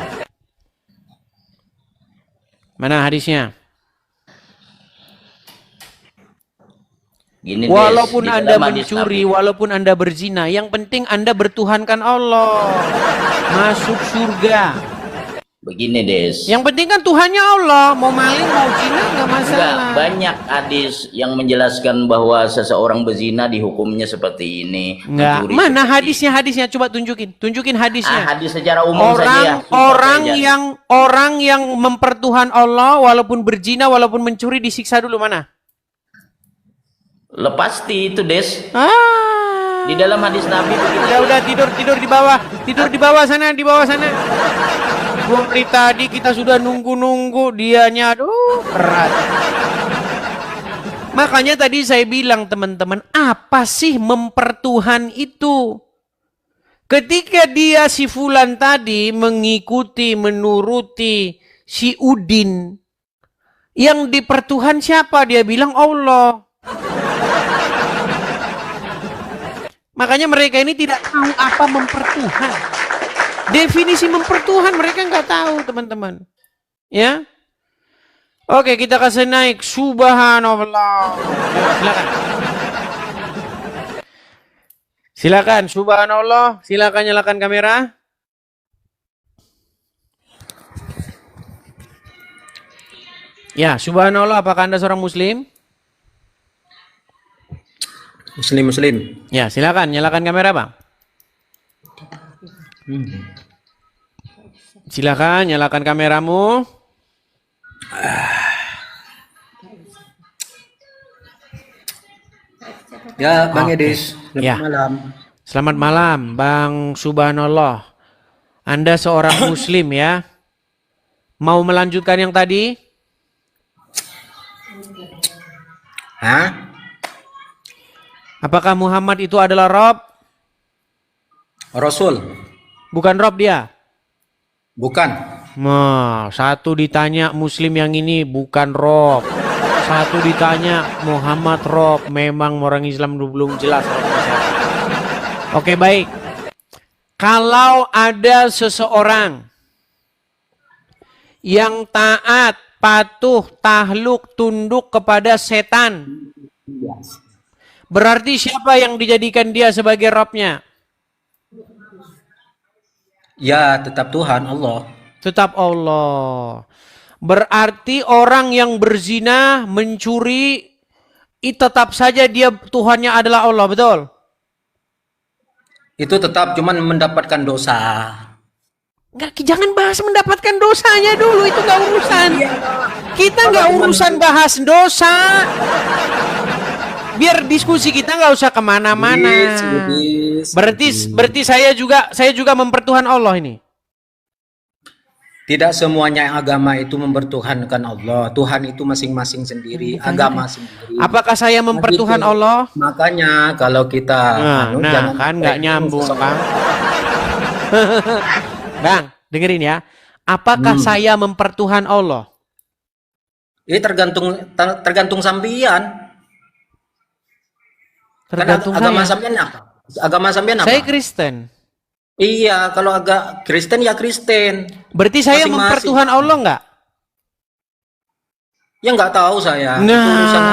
Mana hadisnya? Gini, Walaupun Des, di Anda dalam hadis mencuri, Nabi. walaupun Anda berzina, yang penting Anda bertuhankan Allah. Masuk surga. Begini, Des. Yang penting kan Tuhannya Allah. Mau maling, mau zina, nggak masalah. Enggak, banyak hadis yang menjelaskan bahwa seseorang berzina dihukumnya seperti ini. Enggak. Mencuri Mana seperti hadisnya? Coba tunjukin hadisnya. hadis secara umum saja ya. Orang yang mempertuhan Allah walaupun berzina, walaupun mencuri disiksa dulu mana? Pasti itu, Des. Ah. Di dalam hadis Nabi begitu. Udah tidur di bawah. Tidur di bawah sana. Dari tadi kita sudah nunggu dianya, aduh, berat. Makanya tadi saya bilang teman-teman, apa sih mempertuhan itu? Ketika dia si Fulan tadi mengikuti, menuruti si Udin, yang dipertuhan siapa? Dia bilang Allah. Makanya mereka ini tidak tahu apa mempertuhan. Definisi mempertuhan mereka nggak tahu, teman-teman. Ya. Oke, kita kasih naik. Subhanallah. Silakan. Subhanallah. Silakan nyalakan kamera. Ya, subhanallah. Apakah Anda seorang Muslim? Muslim. Ya, silakan nyalakan kamera, Bang. Silakan nyalakan kameramu. Ya, Bang Edis. Ya. Selamat malam. Selamat malam, Bang Subhanallah. Anda seorang Muslim ya. Mau melanjutkan yang tadi? Hah? Apakah Muhammad itu adalah Rob? Rasul? Bukan Rob dia? Bukan. Nah, satu ditanya Muslim yang ini bukan Rob. Satu ditanya Muhammad Rob. Memang orang Islam belum jelas. Oke, baik. Kalau ada seseorang yang taat, patuh, tahluk, tunduk kepada setan, berarti siapa yang dijadikan dia sebagai Robnya? Ya, tetap Tuhan Allah. Tetap Allah. Berarti orang yang berzina, mencuri, tetap saja dia Tuhannya adalah Allah, betul? Itu tetap cuman mendapatkan dosa. Enggak, jangan bahas mendapatkan dosanya dulu, itu nggak urusan. Kita nggak urusan bahas dosa. Biar diskusi kita nggak usah kemana-mana. Berarti saya juga mempertuhan Allah ini. Tidak semuanya agama itu mempertuhankan Allah. Tuhan itu masing-masing sendiri, agama sendiri. Apakah saya mempertuhan Begitu. Allah? Makanya kalau kita jangan kan nggak nyambung, Bang. Bang, dengerin ya. Apakah saya mempertuhan Allah? Ini tergantung sampean. Tergantung agama saya. sampean apa? Agama sampean apa? Saya Kristen. Iya, kalau agak Kristen ya Kristen. Berarti saya Masing-masing. mempertuhan Allah nggak? Ya nggak tahu saya. Itu Nah, urusan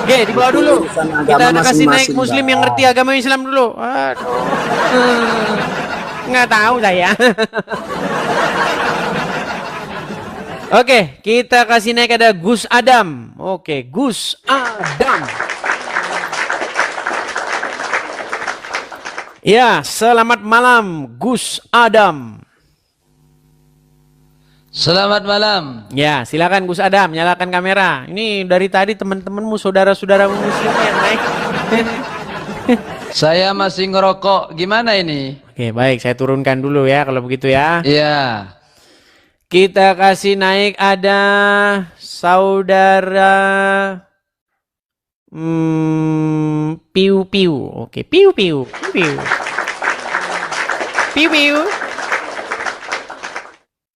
oke, di bawah dulu. urusan agama Kita ada kasih naik masing-masing, Muslim Bang. yang ngerti agama Islam dulu. Aduh. Nggak tahu saya. Oke, kita kasih naik ada Gus Adam. Oke, Gus Adam. Ya, selamat malam Gus Adam. Selamat malam. Ya, silakan Gus Adam, nyalakan kamera. Ini dari tadi teman-temanmu, saudara-saudara muslim yang naik. Saya masih ngerokok. Gimana ini? Oke, baik, saya turunkan dulu ya kalau begitu ya. Iya. Kita kasih naik ada saudara Piu Piu. Oke, Piu Piu. Piu. Piu Piu.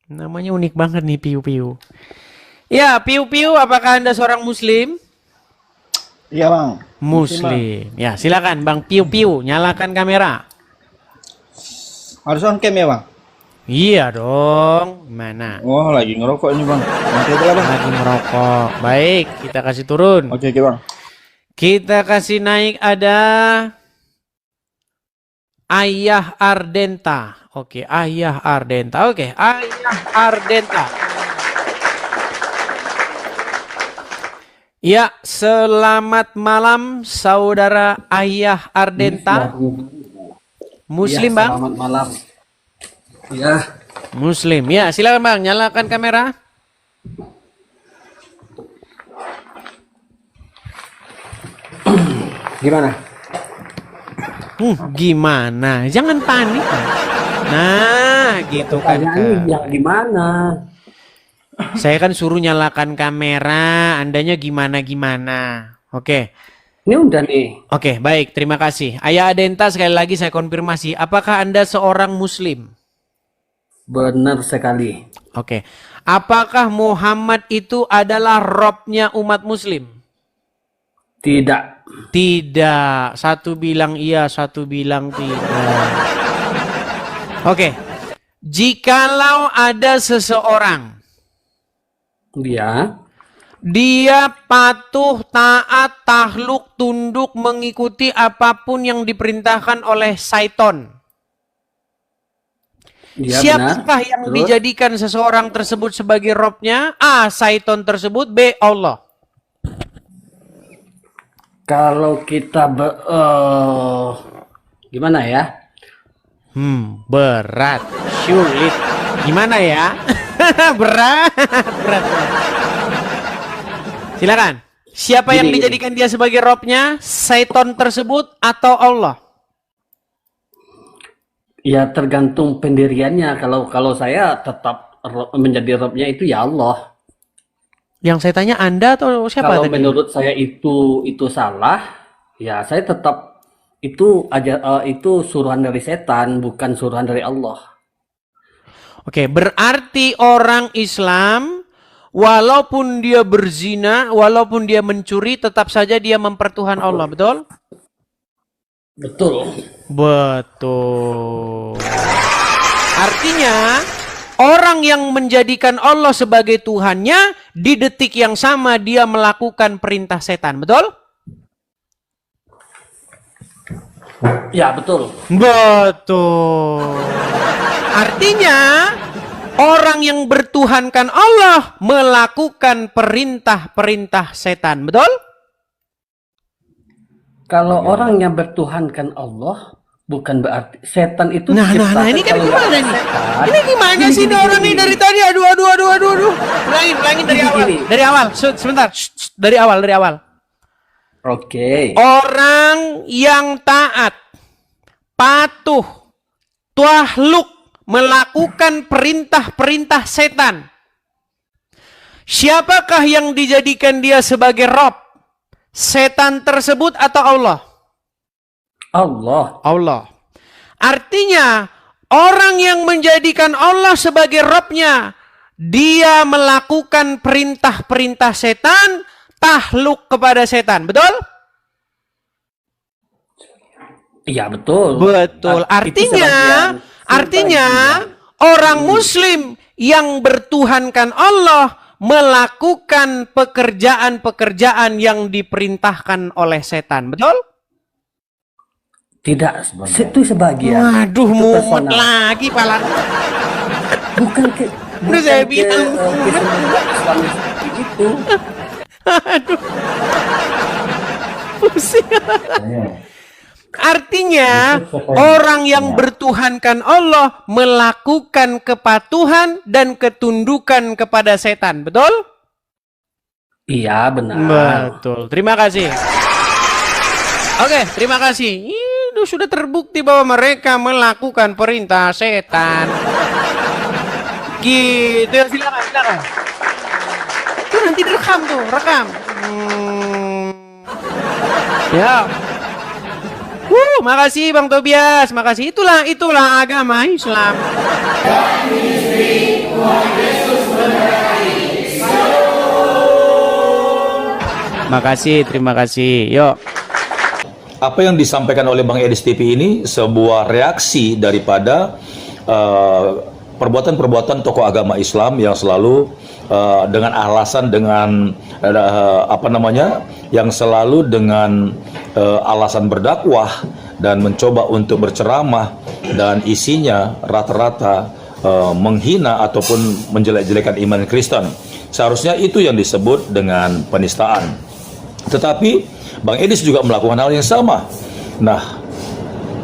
Namanya unik banget nih Piu Piu. Ya, Piu Piu, apakah Anda seorang muslim? Iya, Bang. Muslim. Ya, silakan Bang Piu Piu, nyalakan kamera. Harus on cam ya, Bang? Iya dong. Mana? Oh, lagi ngerokok ini, Bang. Nanti aja lah, Bang. Lagi merokok. Baik, kita kasih turun. Oke, Bang. Kita kasih naik ada Ayah Ardenta. Oke, Ayah Ardenta. Oke, Ayah Ardenta. Ya, selamat malam saudara Ayah Ardenta. Muslim, Ya, Bang? selamat malam. Ya, Muslim. Ya, silakan Bang, nyalakan kamera. gimana? Gimana? Jangan panik. Nah, gitu kan. Pertanyaannya yang gimana? Saya kan suruh nyalakan kamera, andanya gimana-gimana. Oke. Ini udah nih. Oke, baik. Terima kasih. Ayah Adenta, sekali lagi saya konfirmasi. Apakah Anda seorang Muslim? Benar sekali. Oke. Apakah Muhammad itu adalah Robnya umat Muslim? Tidak. Tidak. Satu bilang iya, satu bilang tidak. Oke. Jikalau ada seseorang, dia patuh, taat, takluk, tunduk, mengikuti apapun yang diperintahkan oleh syaiton. Ya, Siapakah benar. yang Terus? dijadikan seseorang tersebut sebagai Robnya? A. Syaiton tersebut. B. Allah. Kalau kita gimana ya? Berat, sulit. Gimana ya? berat. Silakan. Siapa yang dijadikan dia sebagai Robnya? Syaiton tersebut atau Allah? Ya tergantung pendiriannya. Kalau saya tetap menjadi Robnya itu ya Allah. Yang saya tanya Anda atau siapa Kalau tadi? menurut saya itu salah, ya saya tetap itu suruhan dari setan, bukan suruhan dari Allah. Oke, berarti orang Islam walaupun dia berzina, walaupun dia mencuri, tetap saja dia mempertuhan Allah, betul? Betul. Betul. Artinya orang yang menjadikan Allah sebagai Tuhannya, di detik yang sama dia melakukan perintah setan, betul? Ya, betul. Betul. Artinya orang yang bertuhankan Allah melakukan perintah-perintah setan, betul? Kalau orang yang bertuhankan Allah, bukan berarti setan itu Nah, ini kan gimana nih? Ini gimana sih ini orang nih dari tadi? Aduh. Ulangin dari awal. Sebentar. Dari awal. Oke. Orang yang taat, patuh, takluk, melakukan perintah-perintah setan. Siapakah yang dijadikan dia sebagai Rob? Setan tersebut atau Allah? Allah. Artinya orang yang menjadikan Allah sebagai Robnya, dia melakukan perintah-perintah setan, takluk kepada setan, betul? Iya, betul. Betul. Artinya orang Muslim yang bertuhankan Allah melakukan pekerjaan-pekerjaan yang diperintahkan oleh setan, betul? Tidak, itu sebagian. Waduh, mumet lagi pala. Bukan saya bilang itu. Aduh. Pusing. Artinya, orang yang bertuhankan Allah melakukan kepatuhan dan ketundukan kepada setan. Betul? Iya, benar. Betul. Terima kasih. Oke, terima kasih. Itu sudah terbukti bahwa mereka melakukan perintah setan. Gitu ya, silakan. Itu nanti direkam tuh, rekam. Ya. Makasih Bang Tobias, makasih. Itulah agama Islam. Makasih, terima kasih. Yuk. Apa yang disampaikan oleh Bang Edis TV ini sebuah reaksi daripada perbuatan-perbuatan tokoh agama Islam yang selalu dengan alasan yang selalu dengan alasan berdakwah dan mencoba untuk berceramah dan isinya rata-rata menghina ataupun menjelek-jelekan iman Kristen. Seharusnya itu yang disebut dengan penistaan. Tetapi Bang Edis juga melakukan hal yang sama. Nah,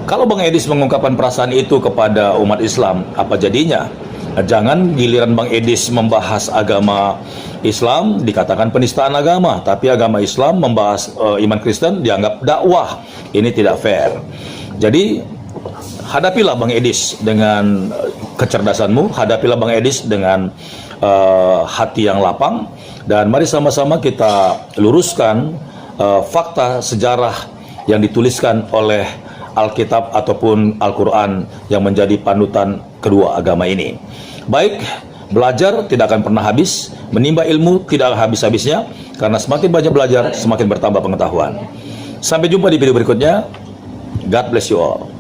kalau Bang Edis mengungkapkan perasaan itu kepada umat Islam, apa jadinya? Jangan giliran Bang Edis membahas agama Islam dikatakan penistaan agama, tapi agama Islam membahas iman Kristen dianggap dakwah. Ini tidak fair. Jadi hadapilah Bang Edis dengan kecerdasanmu, hadapilah Bang Edis dengan hati yang lapang, dan mari sama-sama kita luruskan fakta sejarah yang dituliskan oleh Alkitab ataupun Al-Quran yang menjadi panutan kedua agama ini. Baik, belajar tidak akan pernah habis, menimba ilmu tidak habis-habisnya, karena semakin banyak belajar, semakin bertambah pengetahuan. Sampai jumpa di video berikutnya. God bless you all.